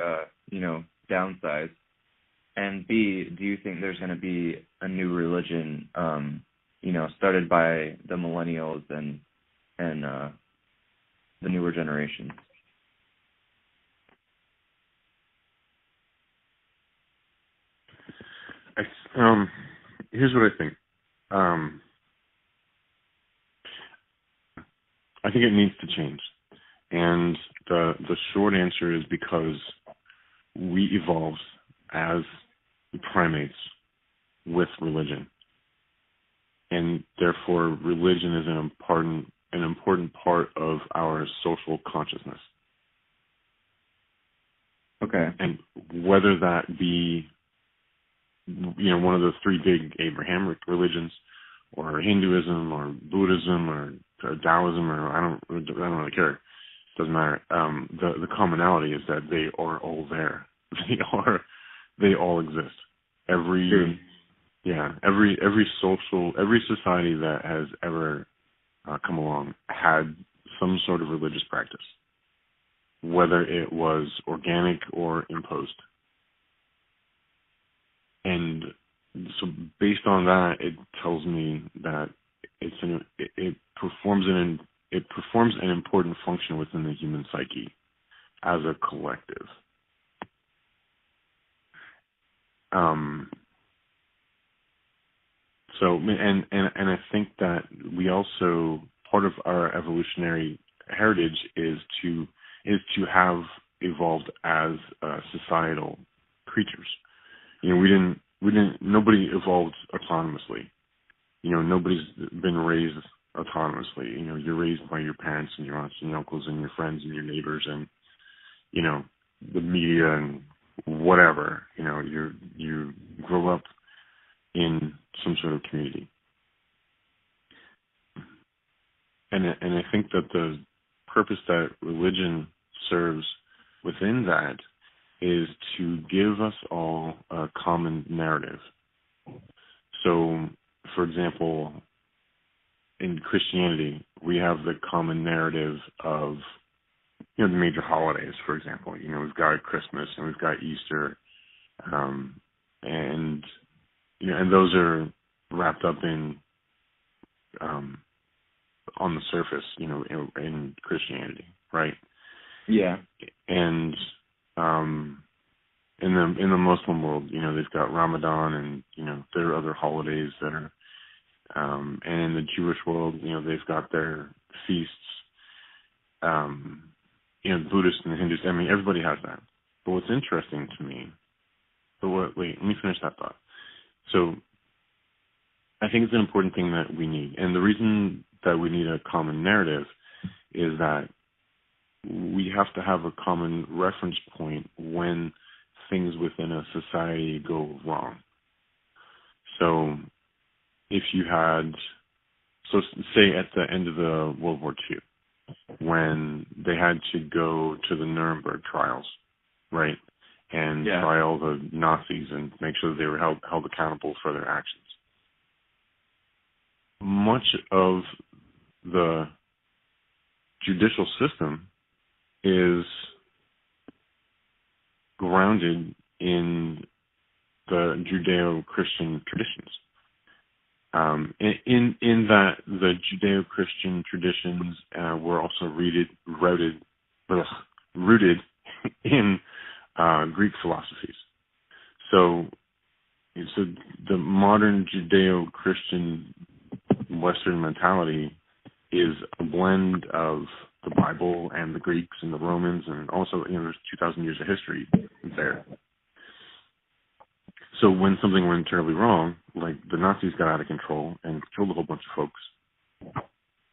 downsize? And B, do you think there's going to be a new religion started by the millennials and the newer generations?
Here's what I think. I think it needs to change. And the short answer is because we evolved as primates with religion. And therefore religion is an important part of our social consciousness.
Okay.
And whether that be one of the three big Abrahamic religions, or Hinduism, or Buddhism, or Taoism, or I don't really care. Doesn't matter. The commonality is that they are all there. They all exist. Every society that has ever come along had some sort of religious practice, whether it was organic or imposed. And so based on that, it tells me that it performs an important function within the human psyche as a collective. So I think that we also, part of our evolutionary heritage is to have evolved as societal creatures. Nobody evolved autonomously. Nobody's been raised autonomously. You're raised by your parents and your aunts and your uncles and your friends and your neighbors and, the media and whatever. You grow up in some sort of community. And I think that the purpose that religion serves within that is to give us all a common narrative. So, for example, in Christianity, we have the common narrative of, the major holidays, for example. We've got Christmas and we've got Easter, and those are wrapped up in, on the surface, in Christianity, right?
Yeah.
And in the Muslim world, they've got Ramadan and there are other holidays that are, and in the Jewish world, they've got their feasts. Buddhists and Hindus. I mean, everybody has that. But what's interesting to me, wait, let me finish that thought. So, I think it's an important thing that we need, and the reason that we need a common narrative is that we have to have a common reference point when things within a society go wrong. So, if you had, say at the end of the World War II, when they had to go to the Nuremberg trials, right, and try all the Nazis and make sure that they were held accountable for their actions. Much of the judicial system is grounded in the Judeo-Christian traditions. In that the Judeo-Christian traditions were also rooted in Greek philosophies. So the modern Judeo-Christian Western mentality is a blend of the Bible and the Greeks and the Romans, and also there's 2,000 years of history there. So when something went terribly wrong, like the Nazis got out of control and killed a whole bunch of folks,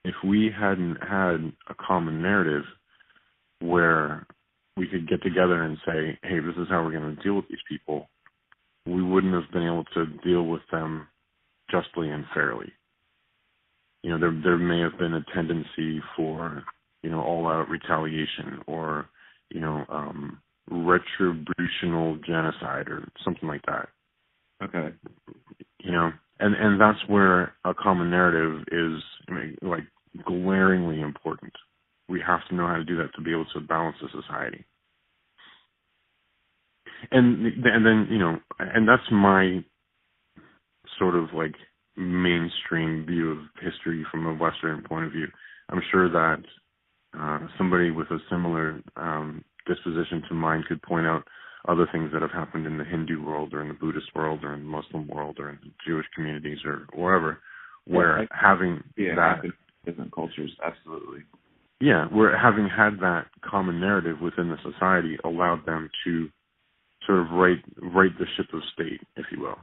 if we hadn't had a common narrative where we could get together and say, hey, this is how we're going to deal with these people, we wouldn't have been able to deal with them justly and fairly. There may have been a tendency for, all-out retaliation or, retributional genocide or something like that.
Okay.
And that's where a common narrative is, glaringly important. We have to know how to do that to be able to balance the society. And then, and that's my sort of mainstream view of history from a Western point of view. I'm sure that somebody with a similar disposition to mine could point out other things that have happened in the Hindu world or in the Buddhist world or in the Muslim world or in the Jewish communities or wherever, where having that
different cultures, absolutely.
Yeah, where having had that common narrative within the society allowed them to sort of right the ship of state, if you will.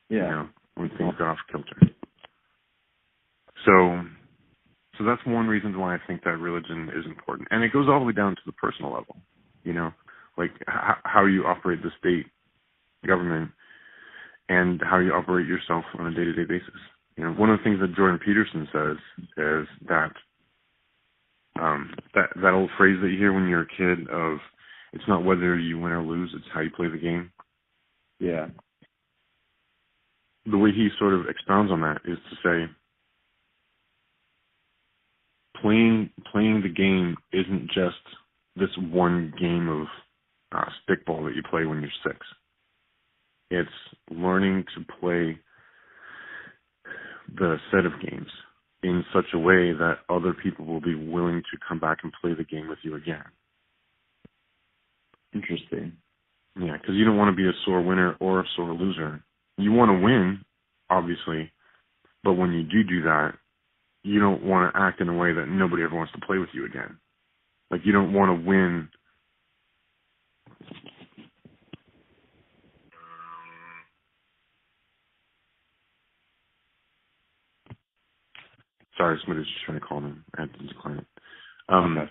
Yeah.
When things got off kilter. So that's one reason why I think that religion is important. And it goes all the way down to the personal level, how you operate the state government and how you operate yourself on a day-to-day basis. One of the things that Jordan Peterson says is that that old phrase that you hear when you're a kid of, it's not whether you win or lose, it's how you play the game.
Yeah.
The way he sort of expounds on that is to say, playing the game isn't just this one game of stickball that you play when you're 6. It's learning to play the set of games in such a way that other people will be willing to come back and play the game with you again.
Interesting.
Yeah, because you don't want to be a sore winner or a sore loser. You want to win, obviously, but when you do that, you don't want to act in a way that nobody ever wants to play with you again. You don't want to win. Sorry, somebody was just trying to call me. I had to decline it.
Okay.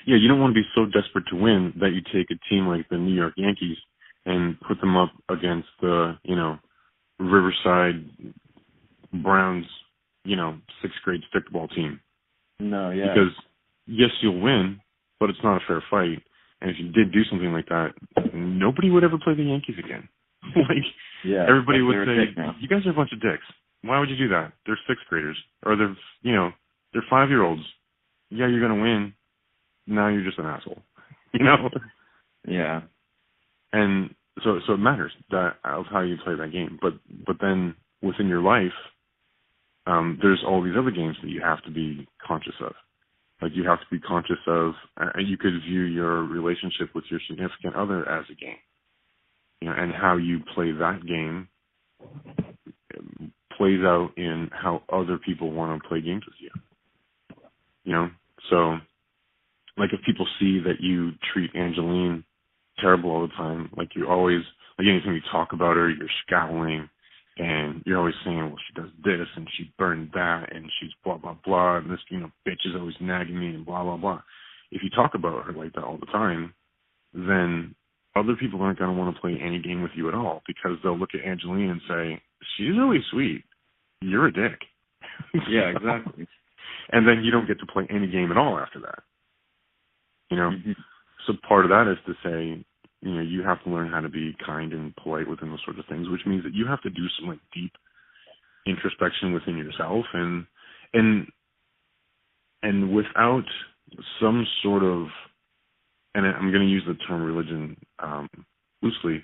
Yeah, you don't want to be so desperate to win that you take a team like the New York Yankees and put them up against the, Riverside Browns, sixth grade stickball team.
No, yeah.
Because, yes, you'll win, but it's not a fair fight. And if you did do something like that, nobody would ever play the Yankees again. Everybody would say, you guys are a bunch of dicks. Why would you do that? They're sixth graders. Or they're 5-year-olds. Yeah, you're going to win. Now you're just an asshole.
Yeah.
And so it matters of how you play that game. But then within your life, there's all these other games that you have to be conscious of. Like you have to be conscious of, you could view your relationship with your significant other as a game. And how you play that game plays out in how other people want to play games with you. So like if people see that you treat Angeline terrible all the time, like you always, like anytime you talk about her, you're scowling and you're always saying, well, she does this and she burned that and she's blah, blah, blah, and this, bitch is always nagging me and blah, blah, blah. If you talk about her like that all the time, then other people aren't going to want to play any game with you at all because they'll look at Angeline and say, she's really sweet. You're a dick.
Yeah, exactly.
And then you don't get to play any game at all after that.
Mm-hmm.
So part of that is to say, you have to learn how to be kind and polite within those sorts of things, which means that you have to do some like deep introspection within yourself and without some sort of, and I'm going to use the term religion loosely,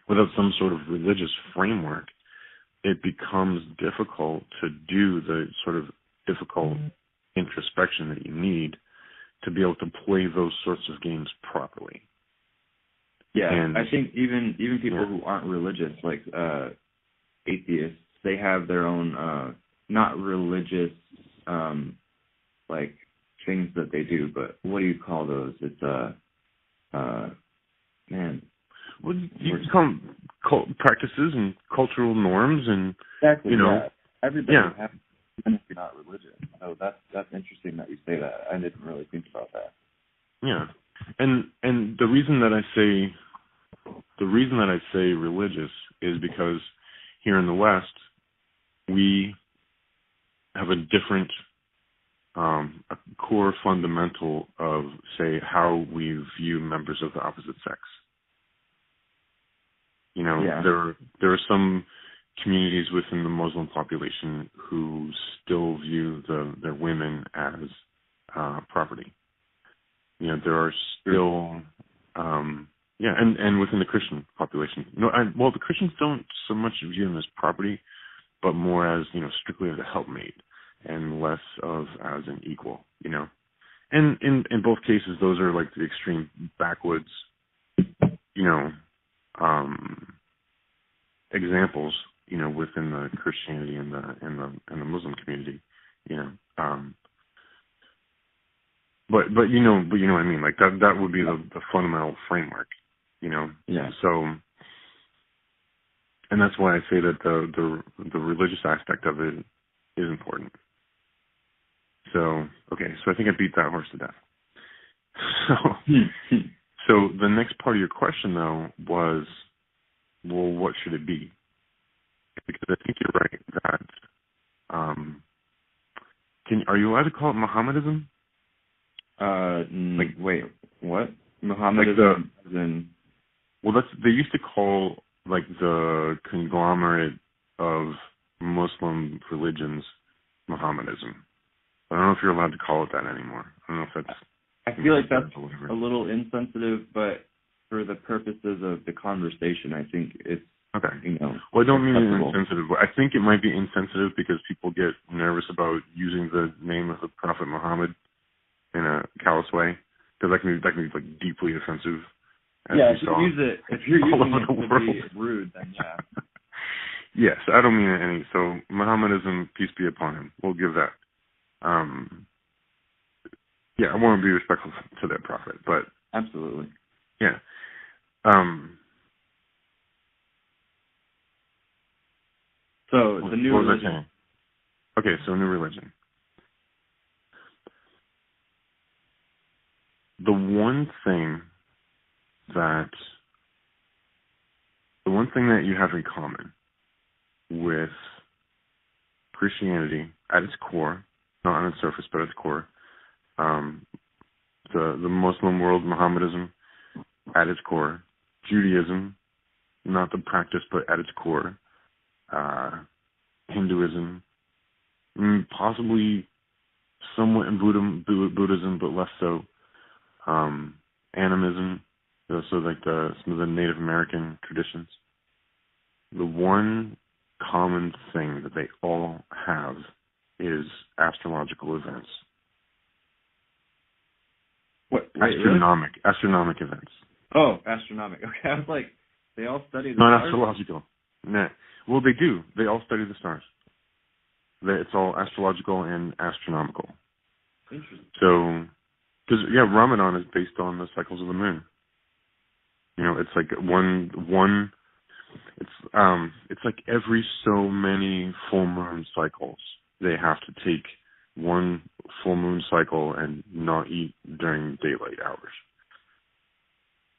without some sort of religious framework, it becomes difficult to do the sort of difficult introspection that you need to be able to play those sorts of games properly.
Yeah,
and,
I think even people who aren't religious, like atheists, they have their own not religious like things that they do, but what do you call those? It's man.
Well, you can call them practices and cultural norms and
exactly. Everybody
has,
even if you're not religious. So that's interesting that you say that. I didn't really think about that.
Yeah, and the reason that I say religious is because here in the West we have a different a core fundamental of, say, how we view members of the opposite sex. There are some communities within the Muslim population who still view their women as property. There are still, and within the Christian population. The Christians don't so much view them as property, but more as, strictly as a helpmate and less of as an equal, And in both cases, those are like the extreme backwoods, examples, within the Christianity and the Muslim community, But you know what I mean. Like that would be the fundamental framework,
Yeah.
So, and that's why I say that the religious aspect of it is important. So so I think I beat that horse to death. So the next part of your question though was, well, what should it be? Because I think you're right that are you allowed to call it Mohammedanism?
Wait, what? Mohammedanism as in...
Well, they used to call like the conglomerate of Muslim religions Mohammedanism. I don't know if you're allowed to call it that anymore. I don't know if that's...
I feel like that's a little insensitive, but for the purposes of the conversation, I think it's...
Okay. Well, I don't mean it insensitive. I think it might be insensitive because people get nervous about using the name of the Prophet Muhammad in a callous way, because that can be like deeply offensive.
Yeah, if you're using it to be rude, then yeah.
Yes, I don't mean it any. So Mohammedanism, peace be upon him. We'll give that. I want to be respectful to that prophet, but
absolutely.
Yeah. So
the new religion.
Okay, so new religion. The one thing that you have in common with Christianity at its core, not on its surface, but at its core, the Muslim world, Mohammedanism at its core, Judaism, not the practice, but at its core, Hinduism, possibly somewhat in Buddhism, but less so, animism, so like some of the Native American traditions. The one common thing that they all have is astrological events.
What? Wait,
astronomic
really?
Astronomic events.
Oh, astronomic. Okay, I was like, they all study the
Not
stars?
astrological. Nah. Well, they do. They all study the stars. It's all astrological and astronomical.
Interesting.
So, because Ramadan is based on the cycles of the moon. It's like one. It's like every so many full moon cycles, they have to take one full moon cycle and not eat during daylight hours.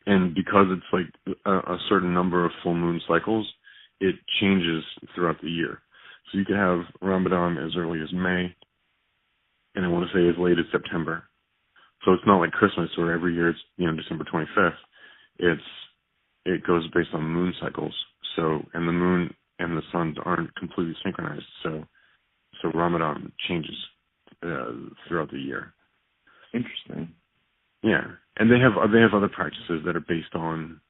And because it's like a certain number of full moon cycles, it changes throughout the year. So you could have Ramadan as early as May, and I want to say as late as September. So it's not like Christmas where every year it's December 25th. It goes based on moon cycles. So, and the moon and the sun aren't completely synchronized. So Ramadan changes throughout the year.
Interesting.
Yeah, and they have other practices that are based on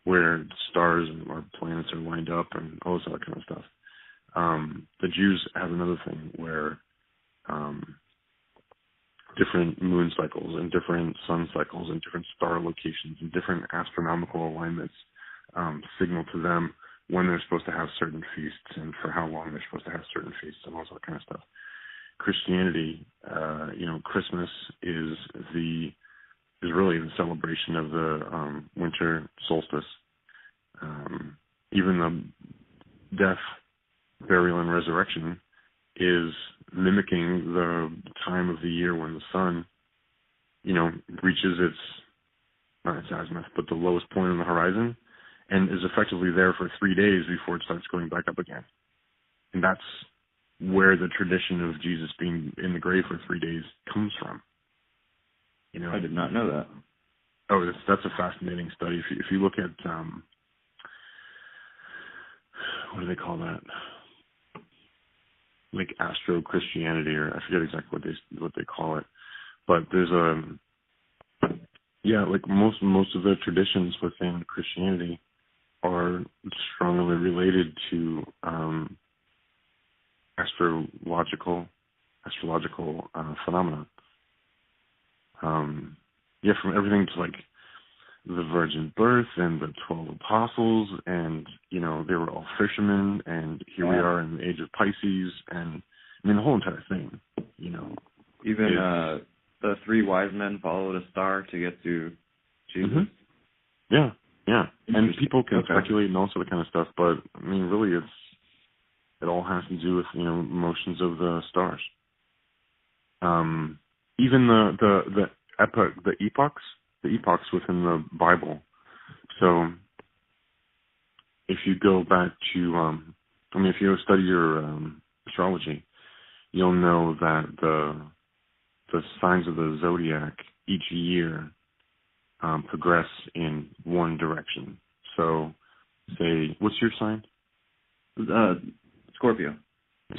where stars or planets are lined up and all this other kind of stuff. The Jews have another thing where different moon cycles and different sun cycles and different star locations and different astronomical alignments signal to them when they're supposed to have certain feasts and for how long they're supposed to have certain feasts and all that kind of stuff. Christianity, Christmas is really the celebration of the winter solstice. Even the death, burial, and resurrection is mimicking the time of the year when the sun, reaches not its azimuth, but the lowest point on the horizon, and is effectively there for 3 days before it starts going back up again. And that's where the tradition of Jesus being in the grave for 3 days comes from.
I did not know that.
Oh, that's a fascinating study. If you look at what do they call that? Like Astro-Christianity, or I forget exactly what they call it. But there's like most of the traditions within Christianity are strongly related to astrological phenomena. From everything to like the virgin birth and the 12 apostles, and they were all fishermen, and here we are in the age of Pisces, and the whole entire thing,
Even the 3 wise men followed a star to get to Jesus.
Mm-hmm. Yeah, and people can speculate and all sort of kind of stuff, but really, it all has to do with motions of the stars. Even the epochs within the Bible. So if you go back to, if you study your astrology, you'll know that the signs of the zodiac each year progress in one direction. So, say, what's your sign?
Scorpio.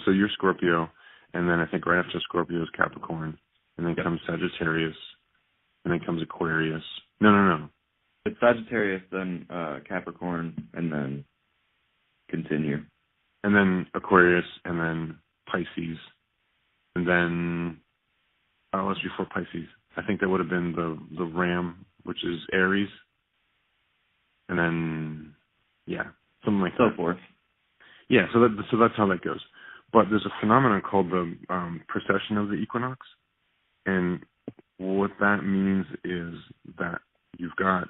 So you're Scorpio, and then I think right after Scorpio is Capricorn, and then comes Sagittarius, and then comes Aquarius. No.
It's Sagittarius, then Capricorn, and then continue.
And then Aquarius, and then Pisces, and then let's before Pisces. I think that would have been the Ram, which is Aries, and then something like that.
So forth.
Yeah, so that's how that goes. But there's a phenomenon called the precession of the equinox, and what that means is that you've got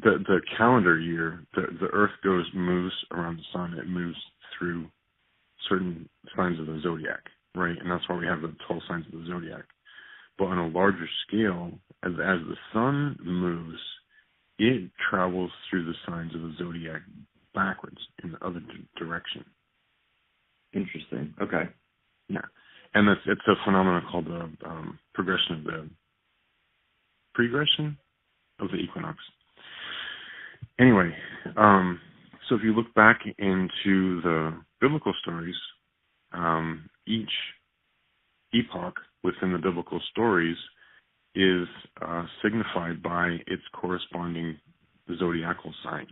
the calendar year, the Earth moves around the sun. It moves through certain signs of the zodiac, right? And that's why we have the 12 signs of the zodiac. But on a larger scale, as the sun moves, it travels through the signs of the zodiac backwards in the other direction.
Interesting. Okay.
Yeah, and it's a phenomenon called the progression of the equinox. Anyway, so if you look back into the biblical stories, each epoch within the biblical stories is signified by its corresponding zodiacal sign,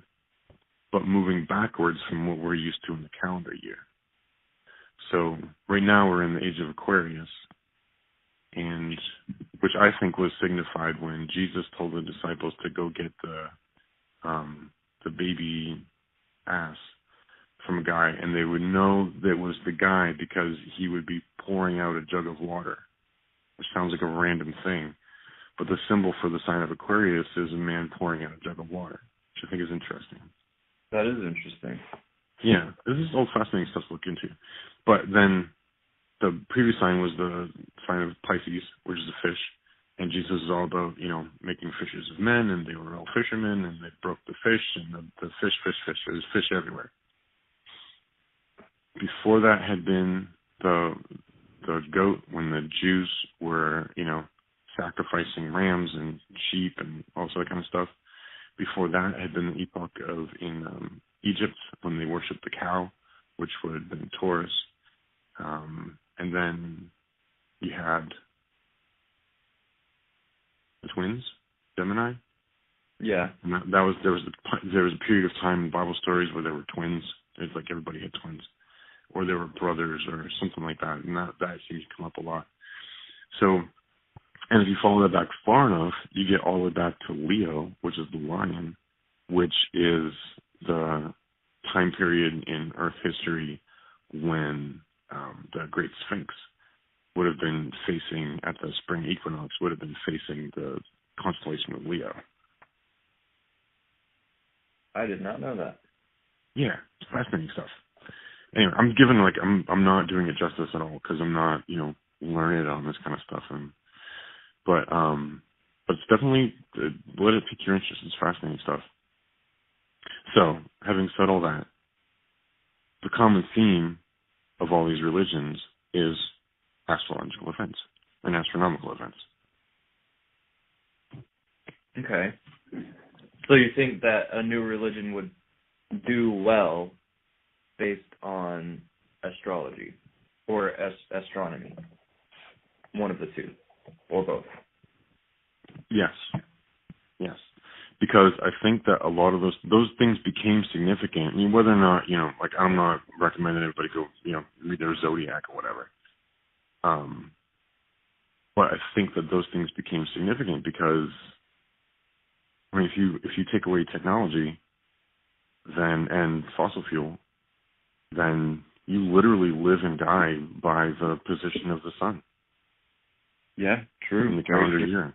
but moving backwards from what we're used to in the calendar year. So right now we're in the age of Aquarius, and which I think was signified when Jesus told the disciples to go get the baby ass from a guy, and they would know that was the guy because he would be pouring out a jug of water, which sounds like a random thing. But the symbol for the sign of Aquarius is a man pouring out a jug of water, which I think is interesting.
That is interesting.
Yeah, this is all fascinating stuff to look into. But then the previous sign was the sign of Pisces, which is a fish. And Jesus is all about, making fishers of men, and they were all fishermen, and they broke the fish, and the fish. There's fish everywhere. Before that had been the goat, when the Jews were, sacrificing rams and sheep and all that kind of stuff. Before that had been the epoch in Egypt, when they worshipped the cow, which would have been Taurus. And then you had the twins, Gemini.
Yeah.
And there was a period of time in Bible stories where there were twins. It's like everybody had twins, or they were brothers or something like that, and that seems to come up a lot. So, and if you follow that back far enough, you get all the way back to Leo, which is the lion, which is the time period in Earth history when the Great Sphinx would have been facing, at the spring equinox, would have been facing the constellation of Leo.
I did not know that.
Yeah, it's fascinating stuff. Anyway, I'm not doing it justice at all, because I'm not, learned on this kind of stuff. But it's definitely, let it pique your interest. It's fascinating stuff. So, having said all that, the common theme of all these religions is astrological events and astronomical events.
Okay. So you think that a new religion would do well based on astrology or astronomy? One of the two, or both?
Yes. Because I think that a lot of those things became significant. I mean, whether or not, I'm not recommending everybody go, read their zodiac or whatever. But I think that those things became significant because, I mean, if you take away technology, and fossil fuel, then you literally live and die by the position of the sun.
Yeah, true.
In the calendar year,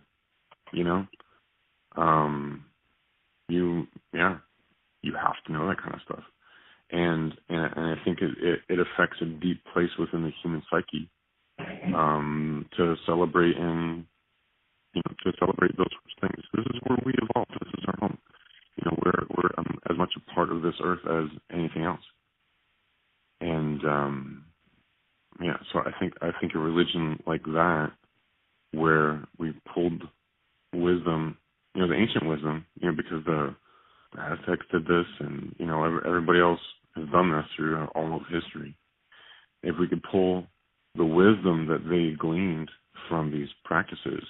you have to know that kind of stuff, and I think it affects a deep place within the human psyche, to celebrate those sorts of things. This is where we evolved. This is our home. We're as much a part of this earth as anything else, and so I think a religion like that, where we pulled wisdom, the ancient wisdom, because the Aztecs did this, and everybody else has done this through all of history. If we could pull the wisdom that they gleaned from these practices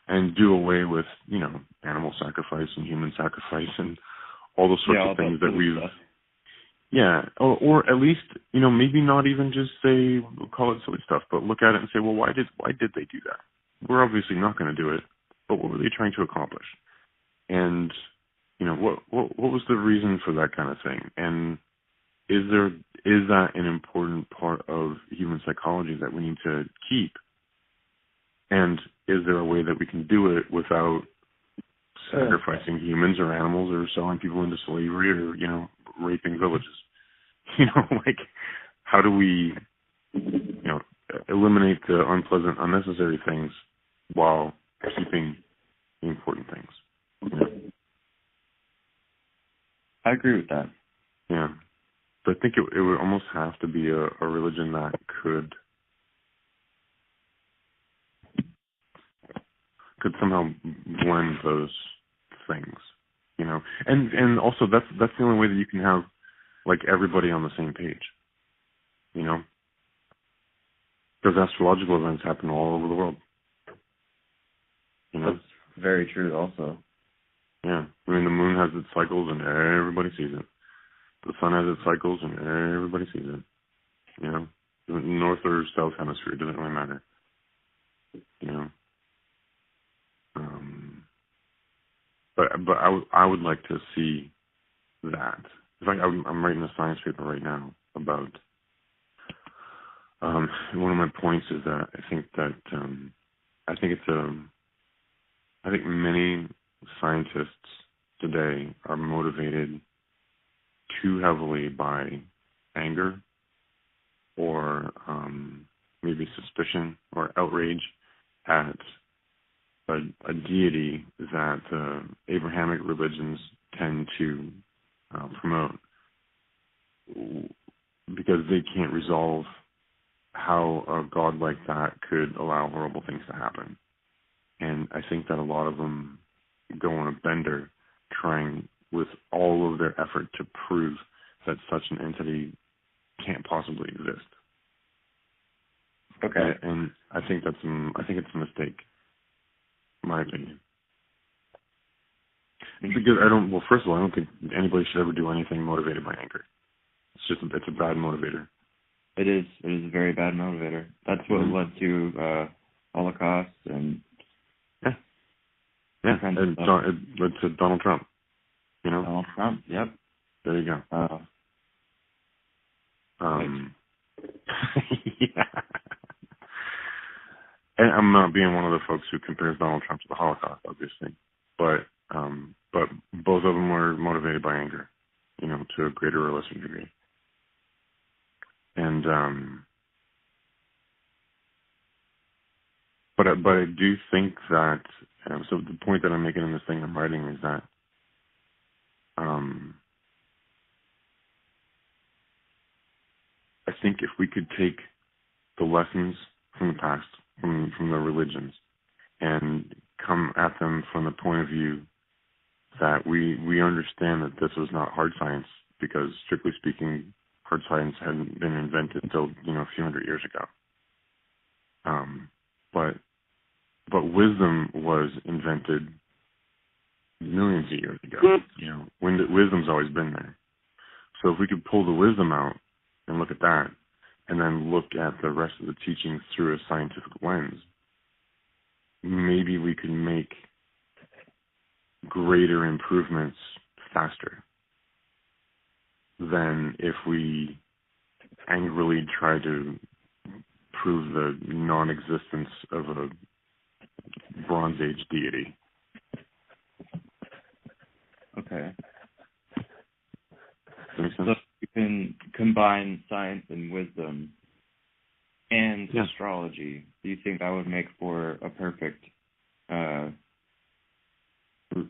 and do away with, animal sacrifice and human sacrifice and all those sorts of things that we've stuff. Yeah, or at least, maybe not even just say, call it silly stuff, but look at it and say, well, why did they do that? We're obviously not going to do it, but what were they trying to accomplish? And, what was the reason for that kind of thing? And is that an important part of human psychology that we need to keep? And is there a way that we can do it without sacrificing humans or animals or selling people into slavery or, raping villages. Like, how do we, eliminate the unpleasant, unnecessary things while keeping the important things?
I agree with that.
Yeah. But I think it would almost have to be a religion that could somehow blend those things, and also that's the only way that you can have like everybody on the same page, because astrological events happen all over the world.
That's very true also.
Yeah. I mean, the moon has its cycles and everybody sees it. The sun has its cycles and everybody sees it. North or south hemisphere, it doesn't really matter. But I would like to see that. In fact, I'm writing a science paper right now about. One of my points is that I think many scientists today are motivated too heavily by anger or maybe suspicion or outrage at a deity that Abrahamic religions tend to promote, because they can't resolve how a God like that could allow horrible things to happen. And I think that a lot of them go on a bender trying with all of their effort to prove that such an entity can't possibly exist.
Okay.
And I think it's a mistake, in my opinion. Because first of all, I don't think anybody should ever do anything motivated by anger. It's a bad motivator.
It is a very bad motivator. That's what led to Holocaust and
and it led to Donald Trump.
Donald Trump. Yep.
There you go. Yeah. And I'm not being one of the folks who compares Donald Trump to the Holocaust, obviously, but both of them were motivated by anger, to a greater or lesser degree. And but I do think that so the point that I'm making in this thing I'm writing is that I think if we could take the lessons from the past, from the religions, and come at them from the point of view that we understand that this was not hard science, because strictly speaking, hard science hadn't been invented until a few hundred years ago. But wisdom was invented millions of years ago. Wisdom's always been there. So if we could pull the wisdom out and look at that, and then look at the rest of the teachings through a scientific lens, maybe we could make greater improvements faster than if we angrily try to prove the non-existence of a Bronze Age deity.
Okay.
Makes sense?
So you can combine science and wisdom and astrology. Do you think that would make for a perfect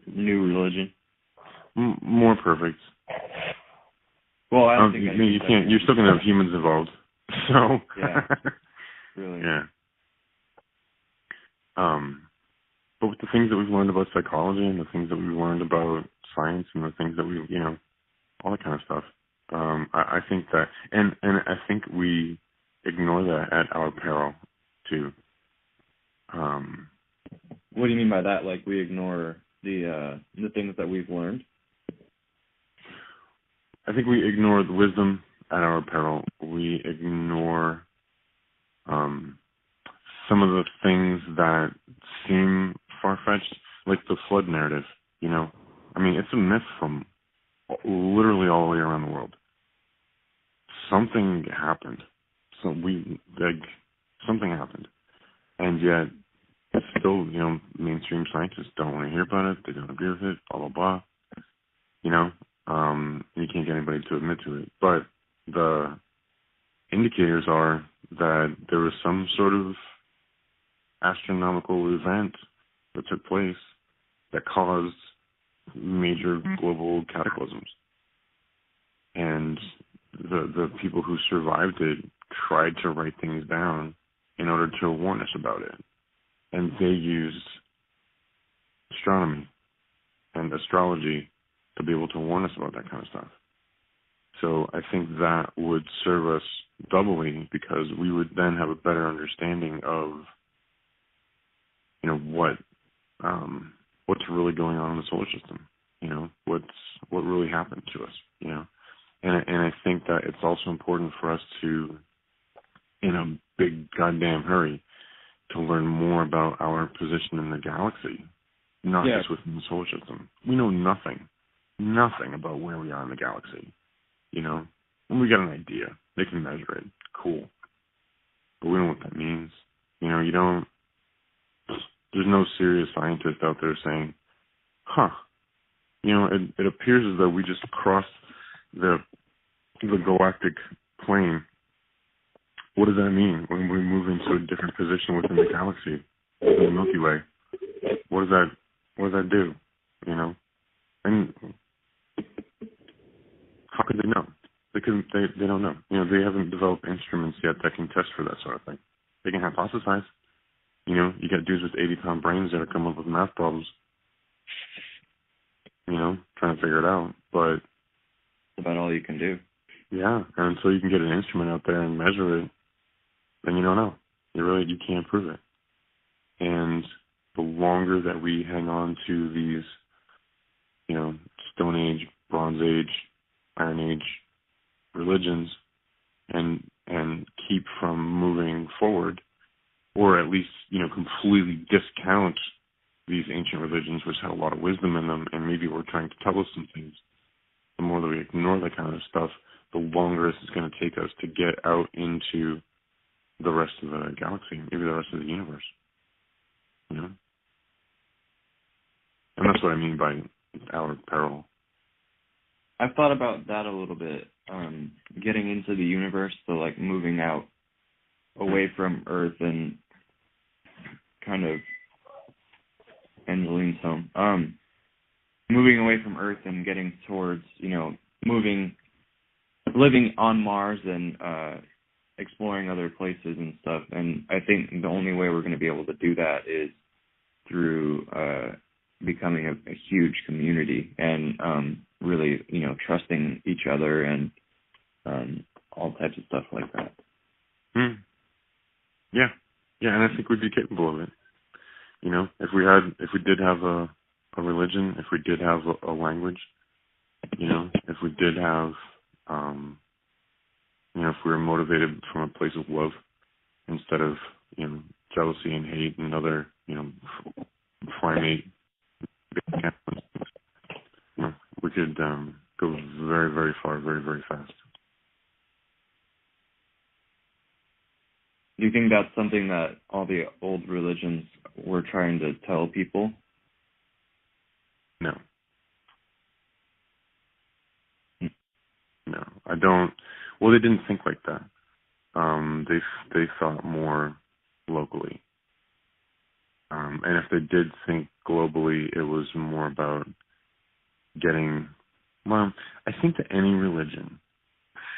new religion?
More perfect.
Well, I don't think
you can't. You're still going to have humans involved. So
yeah, really.
Yeah. But with the things that we've learned about psychology and the things that we've learned about science and the things that we, all that kind of stuff, I think that, and I think we ignore that at our peril too.
What do you mean by that? Like we ignore the things that we've learned?
I think we ignore the wisdom at our peril. We ignore some of the things that seem far-fetched, like the flood narrative. I mean, it's a myth from literally all the way around the world. Something happened. Something happened, and yet it's still, mainstream scientists don't want to hear about it. They don't agree with it, blah, blah, blah. You can't get anybody to admit to it. But the indicators are that there was some sort of astronomical event that took place that caused major global cataclysms. And the people who survived it tried to write things down in order to warn us about it. And they used astronomy and astrology to be able to warn us about that kind of stuff. So I think that would serve us doubly, because we would then have a better understanding of, what's really going on in the solar system. What really happened to us. And I think that it's also important for us to, in a big goddamn hurry, to learn more about our position in the galaxy, not just within the solar system. We know nothing about where we are in the galaxy. And we got an idea. They can measure it. Cool. But we don't know what that means. There's no serious scientist out there saying, it appears as though we just crossed the galactic plane. What does that mean when we move into a different position within the galaxy, within the Milky Way? What does that do? And how could they know? Because they don't know. They haven't developed instruments yet that can test for that sort of thing. They can hypothesize. You got dudes with 80-pound brains that are coming up with math problems. Trying to figure it out. But
that's about all you can do.
Yeah, and until you can get an instrument out there and measure it, then you don't know. You can't prove it. And the longer that we hang on to these, Stone Age, Bronze Age, Iron Age religions, and keep from moving forward, or at least, completely discount these ancient religions, which had a lot of wisdom in them, and maybe were trying to tell us some things, the more that we ignore that kind of stuff, the longer this is going to take us to get out into the rest of the galaxy, maybe the rest of the universe. And that's what I mean by our peril.
I've thought about that a little bit, getting into the universe, so moving out away from Earth and kind of Angeline's home. Moving away from Earth and getting towards, living on Mars and exploring other places and stuff. And I think the only way we're going to be able to do that is through becoming a huge community and really, trusting each other and all types of stuff like that.
Yeah, and I think we'd be capable of it. If we did have a religion, if we did have a language, if we did have, if we were motivated from a place of love instead of, jealousy and hate and other, primate, we could go very, very far, very, very fast.
Do you think that's something that all the old religions were trying to tell people?
No, I don't. Well, they didn't think like that. They thought more locally, and if they did think globally, it was more about getting. Well, I think that any religion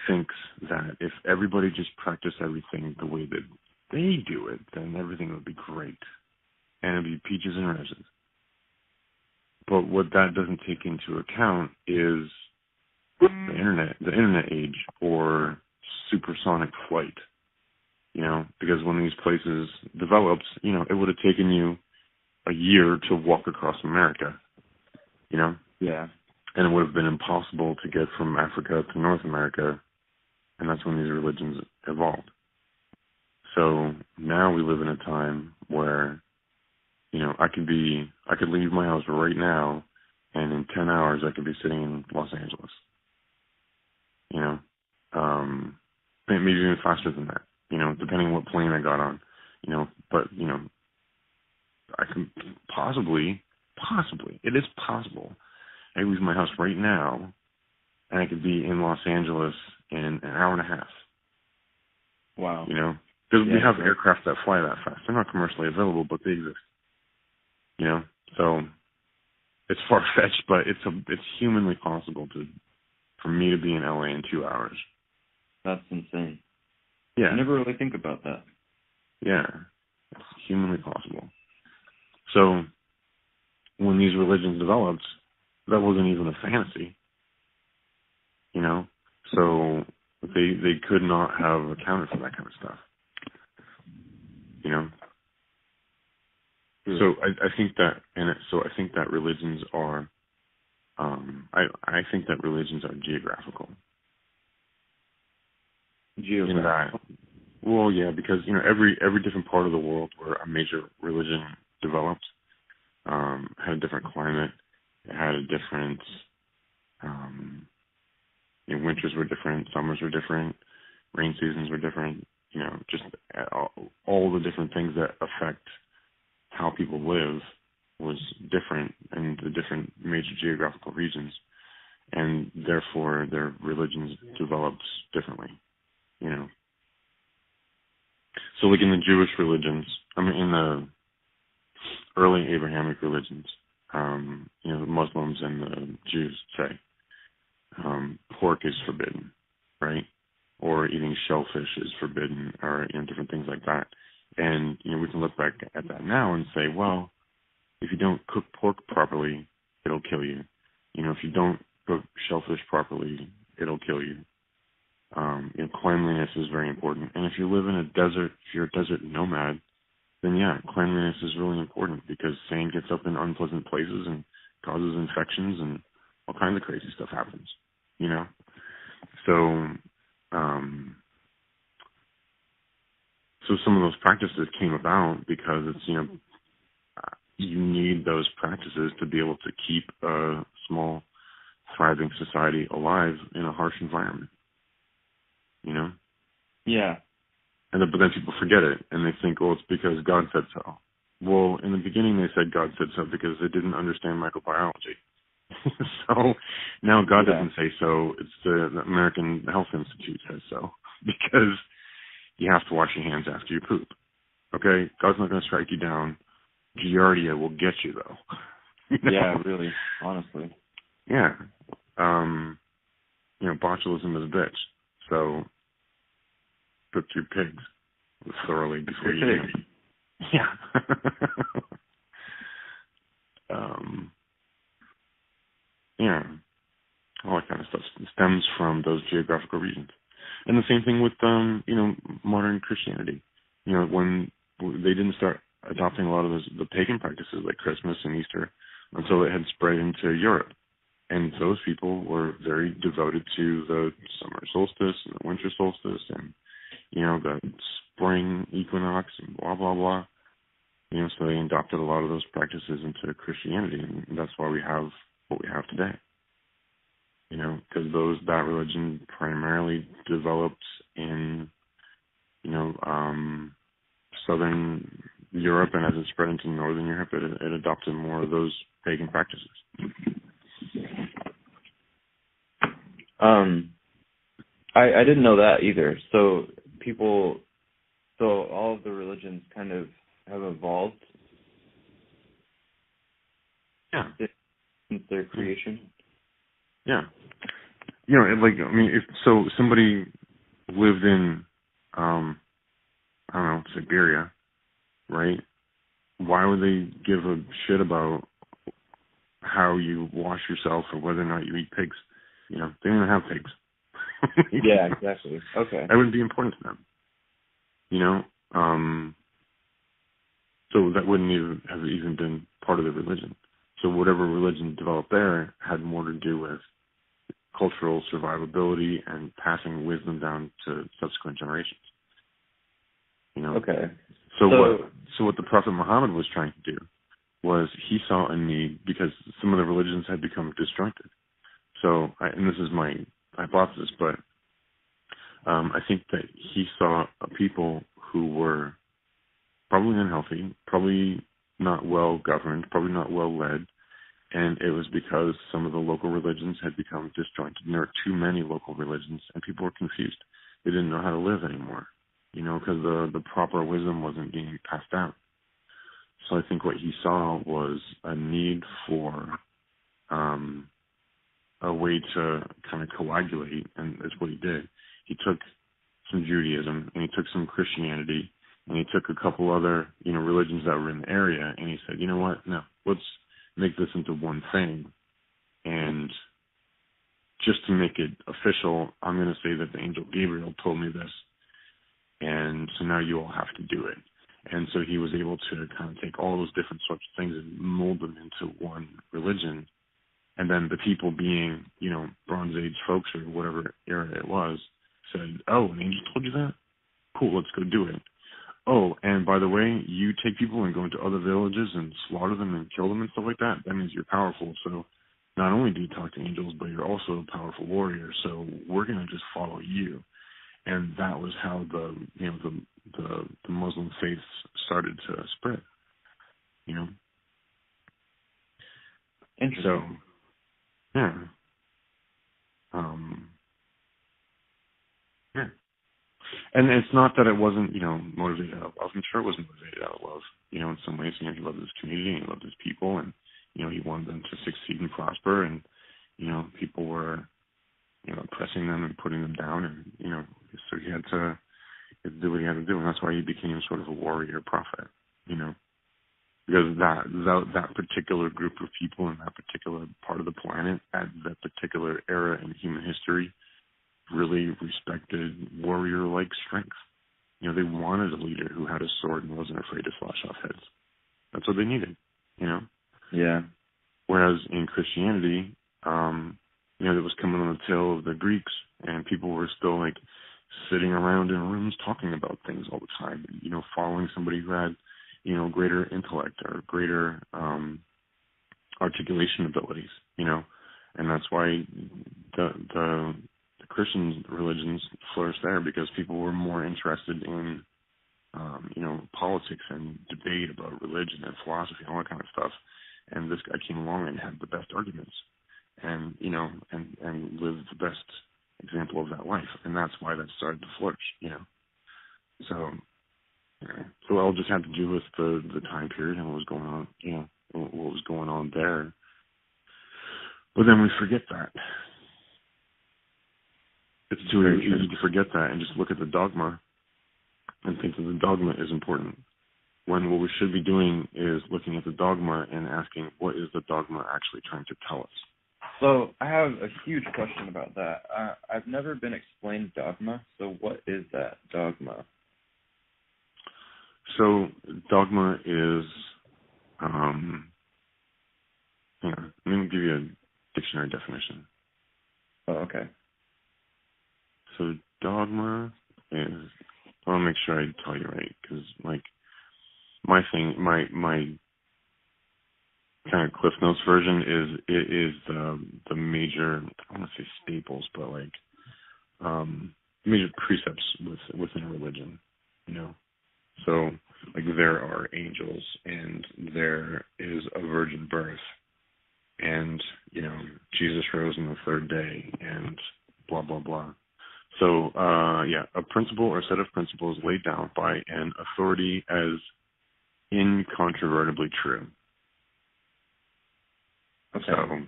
thinks that if everybody just practiced everything the way that they do it, then everything would be great, and it'd be peaches and roses. But what that doesn't take into account is the internet age, or supersonic flight. Because when these places developed, it would have taken you a year to walk across America.
Yeah.
And it would have been impossible to get from Africa to North America, and that's when these religions evolved. So now we live in a time where, I could leave my house right now, and in 10 hours I could be sitting in Los Angeles. Maybe even faster than that, depending on what plane I got on, but, I can possibly, it is possible. I leave my house right now, and I could be in Los Angeles in an hour and a half.
Wow.
You know, because we
Yeah,
have
right.
aircraft that fly that fast. They're not commercially available, but they exist. You know, so it's far fetched, but it's humanly possible for me to be in LA in 2 hours.
That's insane.
Yeah.
I never really think about that.
Yeah, it's humanly possible. So when these religions developed, that wasn't even a fantasy, you know. So they could not have accounted for that kind of stuff, you know. So I think that, I think that religions are, I think that religions are geographical. In that, well, yeah, because every different part of the world where a major religion developed had a different climate. It had a different, winters were different, summers were different, rain seasons were different. Just all the different things that affect how people live was different in the different major geographical regions, and therefore their religions developed differently. So like in the Jewish religions, in the early Abrahamic religions, the Muslims and the Jews say pork is forbidden, right? Or eating shellfish is forbidden, or different things like that. And we can look back at that now and say, well, if you don't cook pork properly, it'll kill you. If you don't cook shellfish properly, it'll kill you. Cleanliness is very important. And if you live in a desert, if you're a desert nomad, then yeah, cleanliness is really important, because sand gets up in unpleasant places and causes infections, and all kinds of crazy stuff happens, So, so some of those practices came about because it's, you need those practices to be able to keep a small, thriving society alive in a harsh environment,
Yeah.
But then people forget it, and they think, it's because God said so. Well, in the beginning they said God said so because they didn't understand microbiology. So now God doesn't say so, it's the American Health Institute says so, because you have to wash your hands after you poop. Okay? God's not going to strike you down. Giardia will get you, though.
Yeah, really, honestly.
Yeah. Botulism is a bitch. So cook your pigs thoroughly before you eat them. Yeah. Yeah. All that kind of stuff stems from those geographical regions. And the same thing with, modern Christianity. When they didn't start adopting a lot of the pagan practices like Christmas and Easter until it had spread into Europe. And those people were very devoted to the summer solstice and the winter solstice and, the spring equinox and blah, blah, blah. So they adopted a lot of those practices into Christianity, and that's why we have what we have today. Because that religion primarily developed in, southern Europe, and as it spread into northern Europe, it adopted more of those pagan practices.
I didn't know that either. So all of the religions kind of have evolved.
Yeah.
Since their creation.
Yeah. If somebody lived in, Siberia, right? Why would they give a shit about how you wash yourself or whether or not you eat pigs? They don't even have pigs.
Yeah, exactly. Okay.
That wouldn't be important to them. So that wouldn't have even been part of the religion. So whatever religion developed there had more to do with cultural survivability and passing wisdom down to subsequent generations.
Okay.
So what the Prophet Muhammad was trying to do was he saw a need because some of the religions had become disjointed. So, and this is my hypothesis, but I think that he saw a people who were probably unhealthy, probably not well governed, probably not well led, and it was because some of the local religions had become disjointed, and there were too many local religions, and people were confused. They didn't know how to live anymore, because the proper wisdom wasn't being passed out. So I think what he saw was a need for a way to kind of coagulate, and that's what he did. He took some Judaism, and he took some Christianity, and he took a couple other, religions that were in the area, and he said, you know what, no, let's make this into one thing. And just to make it official, I'm going to say that the angel Gabriel told me this, and so now you all have to do it. And so he was able to kind of take all those different sorts of things and mold them into one religion. And then the people being, Bronze Age folks or whatever era it was, said, oh, an angel told you that? Cool, let's go do it. Oh, and by the way, you take people and go into other villages and slaughter them and kill them and stuff like that. That means you're powerful. So not only do you talk to angels, but you're also a powerful warrior. So we're going to just follow you. And that was how the Muslim faith started to spread.
Interesting.
So, yeah. Yeah. And it's not that it wasn't, motivated out of love. I'm sure it was motivated out of love, in some ways. He loved his community and he loved his people, and, he wanted them to succeed and prosper, and, people were, oppressing them and putting them down, and, so he had to do what he had to do, and that's why he became sort of a warrior prophet, because that particular group of people in that particular part of the planet at that particular era in human history really respected warrior-like strength. They wanted a leader who had a sword and wasn't afraid to slash off heads. That's what they needed,
Yeah.
Whereas in Christianity, it was coming on the tail of the Greeks, and people were still like sitting around in rooms talking about things all the time, following somebody who had, greater intellect or greater articulation abilities, and that's why the Christian religions flourished there, because people were more interested in, politics and debate about religion and philosophy and all that kind of stuff. And this guy came along and had the best arguments, and and lived the best example of that life, and that's why that started to flourish. So, so it all just had to do with the time period and what was going on, what was going on there. But then we forget that. It's too easy to forget that and just look at the dogma and think that the dogma is important, when what we should be doing is looking at the dogma and asking, what is the dogma actually trying to tell us?
So I have a huge question about that. I've never been explained dogma, so what is that dogma?
So dogma is, hang on, let me give you a dictionary definition.
Oh, okay.
So dogma is, I want to make sure I tell you right, because my kind of Cliff Notes version is the major, I don't want to say staples, but major precepts within a religion, So there are angels, and there is a virgin birth, and Jesus rose on the third day, and blah blah blah. So a principle or set of principles laid down by an authority as incontrovertibly true.
Okay.
So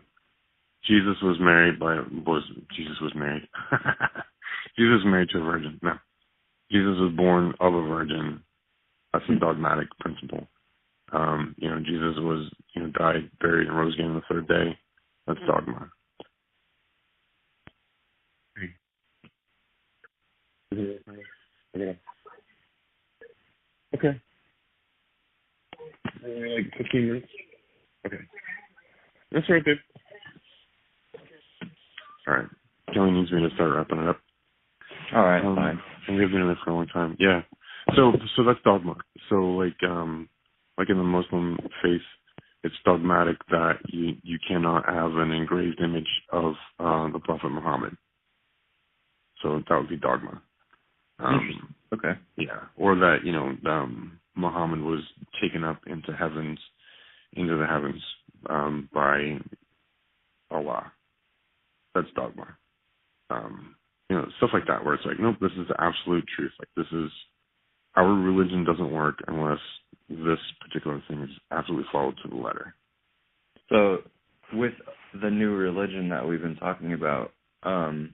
Jesus was married. Jesus was married to a virgin. No. Jesus was born of a virgin. That's a dogmatic principle. Jesus was, died, buried, and rose again on the third day. That's dogma. Okay. 15 minutes. Okay. That's right, dude. All right. Kelly needs me to start wrapping it up.
All right, fine.
And we've been in it for a long time. Yeah. So that's dogma. So like in the Muslim faith, it's dogmatic that you cannot have an engraved image of the Prophet Muhammad. So that would be dogma.
Okay.
Yeah. Or that, Muhammad was taken up into the heavens by Allah. That's dogma. Stuff like that, where it's like, nope, this is the absolute truth. Like, this is, our religion doesn't work unless this particular thing is absolutely followed to the letter.
So, with the new religion that we've been talking about, do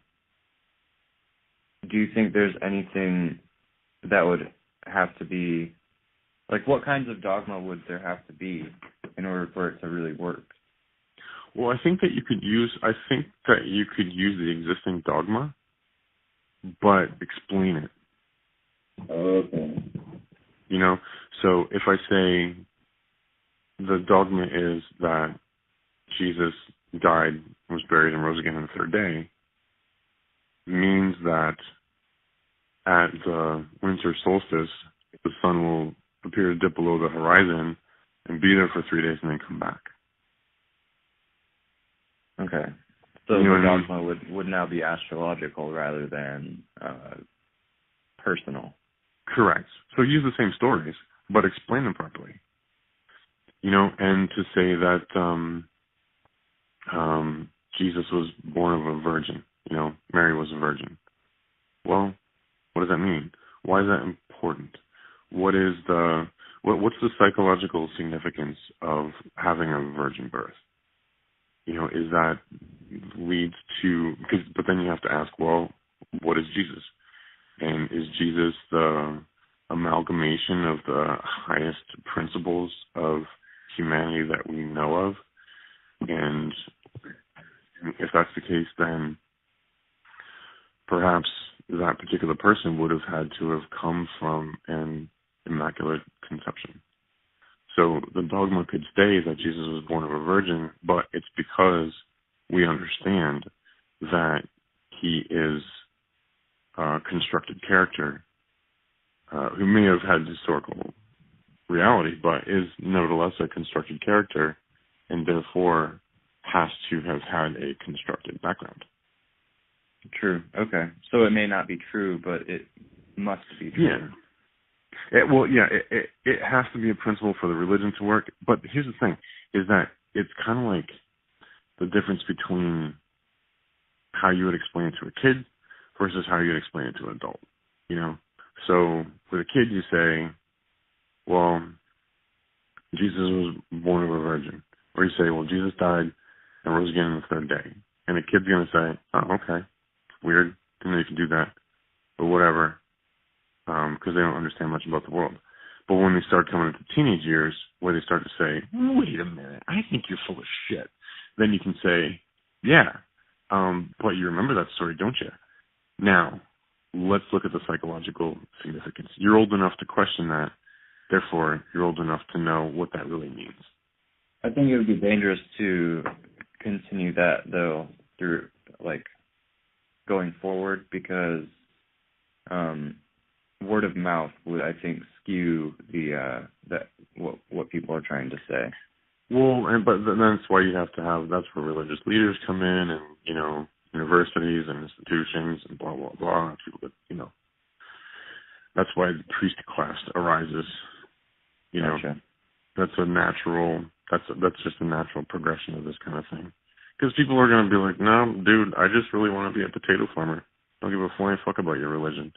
you think there's anything that would have to be, like, what kinds of dogma would there have to be in order for it to really work?
Well, I think that you could use the existing dogma, but explain it.
Okay.
So if I say the dogma is that Jesus died, was buried, and rose again on the third day, means that at the winter solstice, the sun will appear to dip below the horizon and be there for 3 days and then come back.
Okay. So the dogma would now be astrological rather than personal.
Correct. So use the same stories, but explain them properly. And to say that Jesus was born of a virgin, Mary was a virgin. Well, what does that mean? Why is that important? What's the psychological significance of having a virgin birth? Is that leads to, but then you have to ask, well, what is Jesus? And is Jesus the amalgamation of the highest principles of humanity that we know of? And if that's the case, then perhaps that particular person would have had to have come from an immaculate conception. So the dogma could stay that Jesus was born of a virgin, but it's because we understand that he is a constructed character who may have had historical reality, but is nevertheless a constructed character and therefore has to have had a constructed background.
True. Okay. So it may not be true, but it must be true.
Yeah. It has to be a principle for the religion to work. But here's the thing, is that it's kind of like the difference between how you would explain it to a kid versus how you would explain it to an adult, So with a kid, you say, well, Jesus was born of a virgin. Or you say, well, Jesus died and rose again on the third day. And the kid's going to say, oh, okay, weird. Didn't know you could do that. But whatever. Because they don't understand much about the world. But when they start coming into teenage years, where they start to say, wait a minute, I think you're full of shit, then you can say, yeah, but you remember that story, don't you? Now, let's look at the psychological significance. You're old enough to question that, therefore, you're old enough to know what that really means.
I think it would be dangerous to continue that, though, through, going forward, because word of mouth would, I think, skew what people are trying to say.
Well, but that's why you have to have, that's where religious leaders come in, and, universities and institutions and blah, blah, blah. People that, that's why the priest class arises.
Gotcha.
That's just a natural progression of this kind of thing. Because people are going to be like, no, dude, I just really want to be a potato farmer. Don't give a flying fuck about your religion.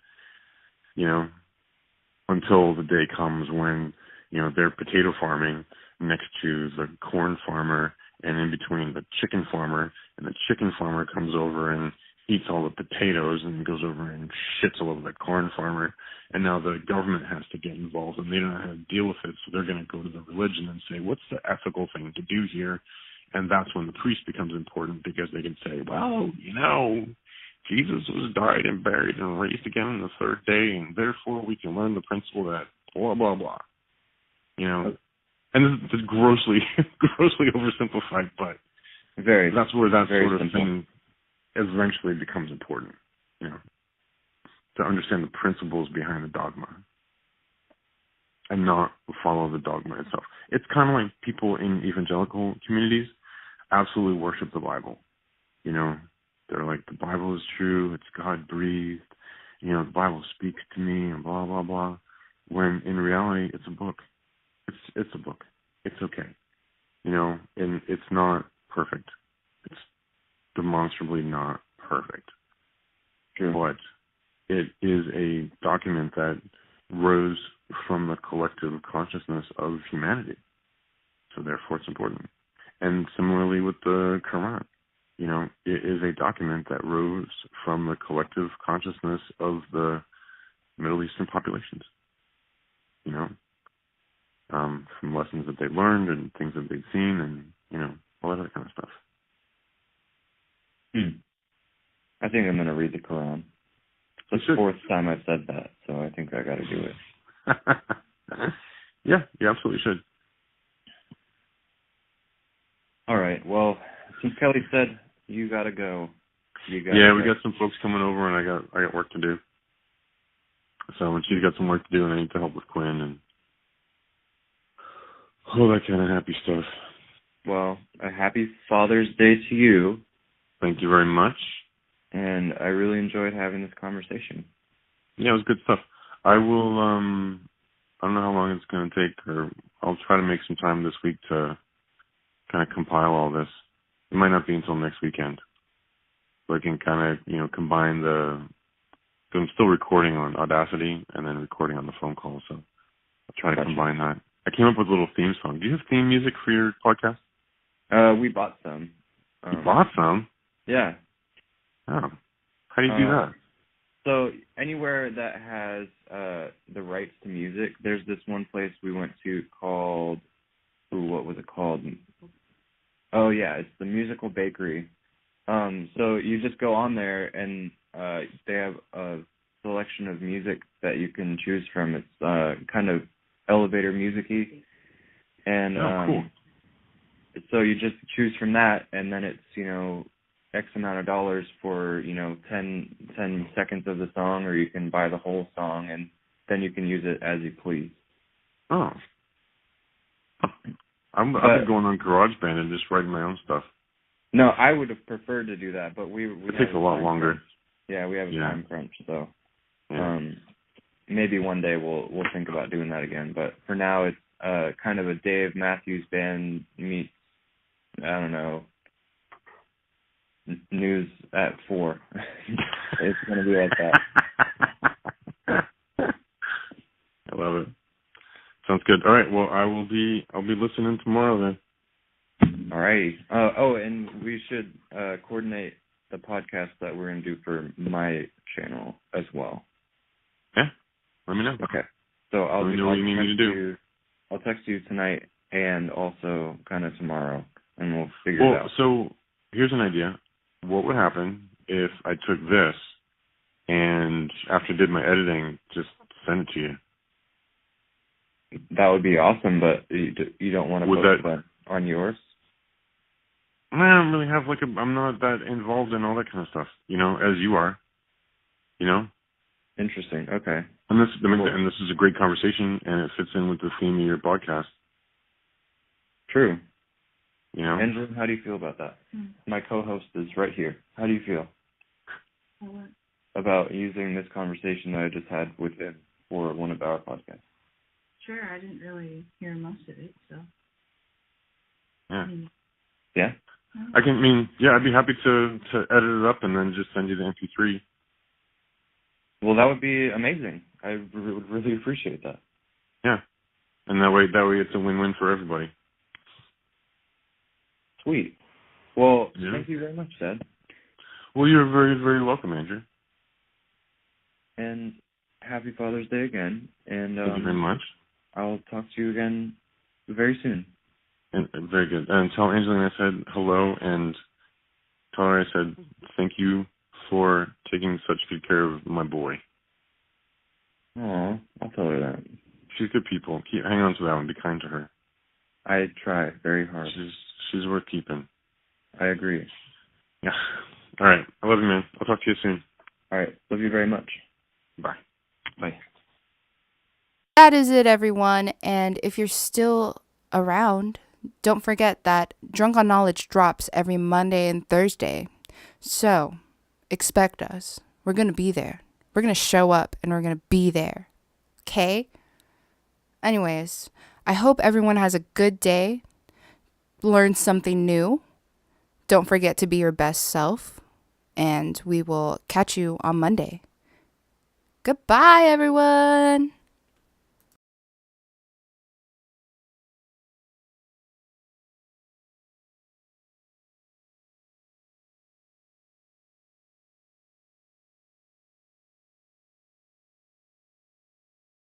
Until the day comes when, they're potato farming next to the corn farmer and in between the chicken farmer, and the chicken farmer comes over and eats all the potatoes and goes over and shits all over the corn farmer, and now the government has to get involved and they don't know how to deal with it, so they're going to go to the religion and say, what's the ethical thing to do here? And that's when the priest becomes important, because they can say, well, Jesus was died and buried and raised again on the third day, and therefore we can learn the principle that blah, blah, blah. And this is grossly oversimplified, but that's where that sort of thing eventually becomes important, to understand the principles behind the dogma and not follow the dogma itself. It's kind of like people in evangelical communities absolutely worship the Bible. They're like, the Bible is true, it's God-breathed, the Bible speaks to me, and blah, blah, blah. When in reality, it's a book. It's it's a book. It's okay. And it's not perfect. It's demonstrably not perfect.
True.
But it is a document that rose from the collective consciousness of humanity. So therefore it's important. And similarly with the Quran, it is a document that rose from the collective consciousness of the Middle Eastern populations, from lessons that they learned and things that they'd seen and, all that other kind of stuff.
I think I'm going to read the Quran. It's the fourth time I've said that, so I think I got to do it.
Yeah, you absolutely should.
All right. Well, since Kelly said you got to go, we got
some folks coming over, and I got work to do. So when she's got some work to do, and I need to help with Quinn and all that kind of happy stuff.
Well, a happy Father's Day to you.
Thank you very much.
And I really enjoyed having this conversation.
Yeah, it was good stuff. I will, I don't know how long it's going to take, or I'll try to make some time this week to kind of compile all this. It might not be until next weekend. So I can kind of, combine I'm still recording on Audacity and then recording on the phone call, so I'll try to combine that. I came up with a little theme song. Do you have theme music for your podcast?
We bought some.
You bought some?
Yeah.
Oh. How do you do that?
So anywhere that has the rights to music, there's this one place we went to called, what was it called? Oh yeah, it's the Musical Bakery. So you just go on there and they have a selection of music that you can choose from. It's kind of elevator music-y. And
cool.
So you just choose from that, and then it's, X amount of dollars for, 10 seconds of the song, or you can buy the whole song, and then you can use it as you please.
Oh. I've been going on GarageBand and just writing my own stuff.
No, I would have preferred to do that, but it
takes a lot longer.
Crunch. Yeah, we have a time crunch, so
yeah.
Maybe one day we'll think about doing that again. But for now, it's kind of a Dave Matthews Band meets, I don't know, news at 4. It's going to be like that.
I love it. Sounds good. All right. Well, I'll be listening tomorrow then.
All right. And we should coordinate the podcast that we're going to do for my channel as well.
Yeah. Let me know.
Okay. So I'll
let me know what you need me to do.
I'll text you tonight and also kind of tomorrow, and we'll figure it out.
So here's an idea. What would happen if I took this and after I did my editing, just send it to you?
That would be awesome, but you don't want to post that on yours?
I don't really have I'm not that involved in all that kind of stuff, as you are,
Interesting. Okay.
And this is a great conversation, and it fits in with the theme of your podcast.
True.
Andrew,
how do you feel about that? My co-host is right here. How do you feel about using this conversation that I just had with him for one of our podcasts?
Sure, I didn't really hear most of it, so.
Yeah.
Yeah?
I'd be happy to edit it up and then just send you the MP3.
Well, that would be amazing. I would really appreciate that.
Yeah. And that way it's a win-win for everybody.
Sweet. Well, Thank you very much, Dad.
Well, you're very, very welcome, Andrew.
And happy Father's Day again. And
thank you very much.
I'll talk to you again very soon.
And very good. And tell Angelina I said hello, and tell her I said thank you for taking such good care of my boy.
Aw, I'll tell her that.
She's good people. Hang on to that one. Be kind to her.
I try very hard.
She's worth keeping.
I agree.
Yeah. All right. I love you, man. I'll talk to you soon.
All right. Love you very much.
Bye.
Bye.
That is it, everyone. And if you're still around, don't forget that Drunk on Knowledge drops every Monday and Thursday. So expect us. We're going to be there. We're going to show up and we're going to be there. Okay? Anyways, I hope everyone has a good day, learn something new. Don't forget to be your best self, and we will catch you on Monday. Goodbye, everyone.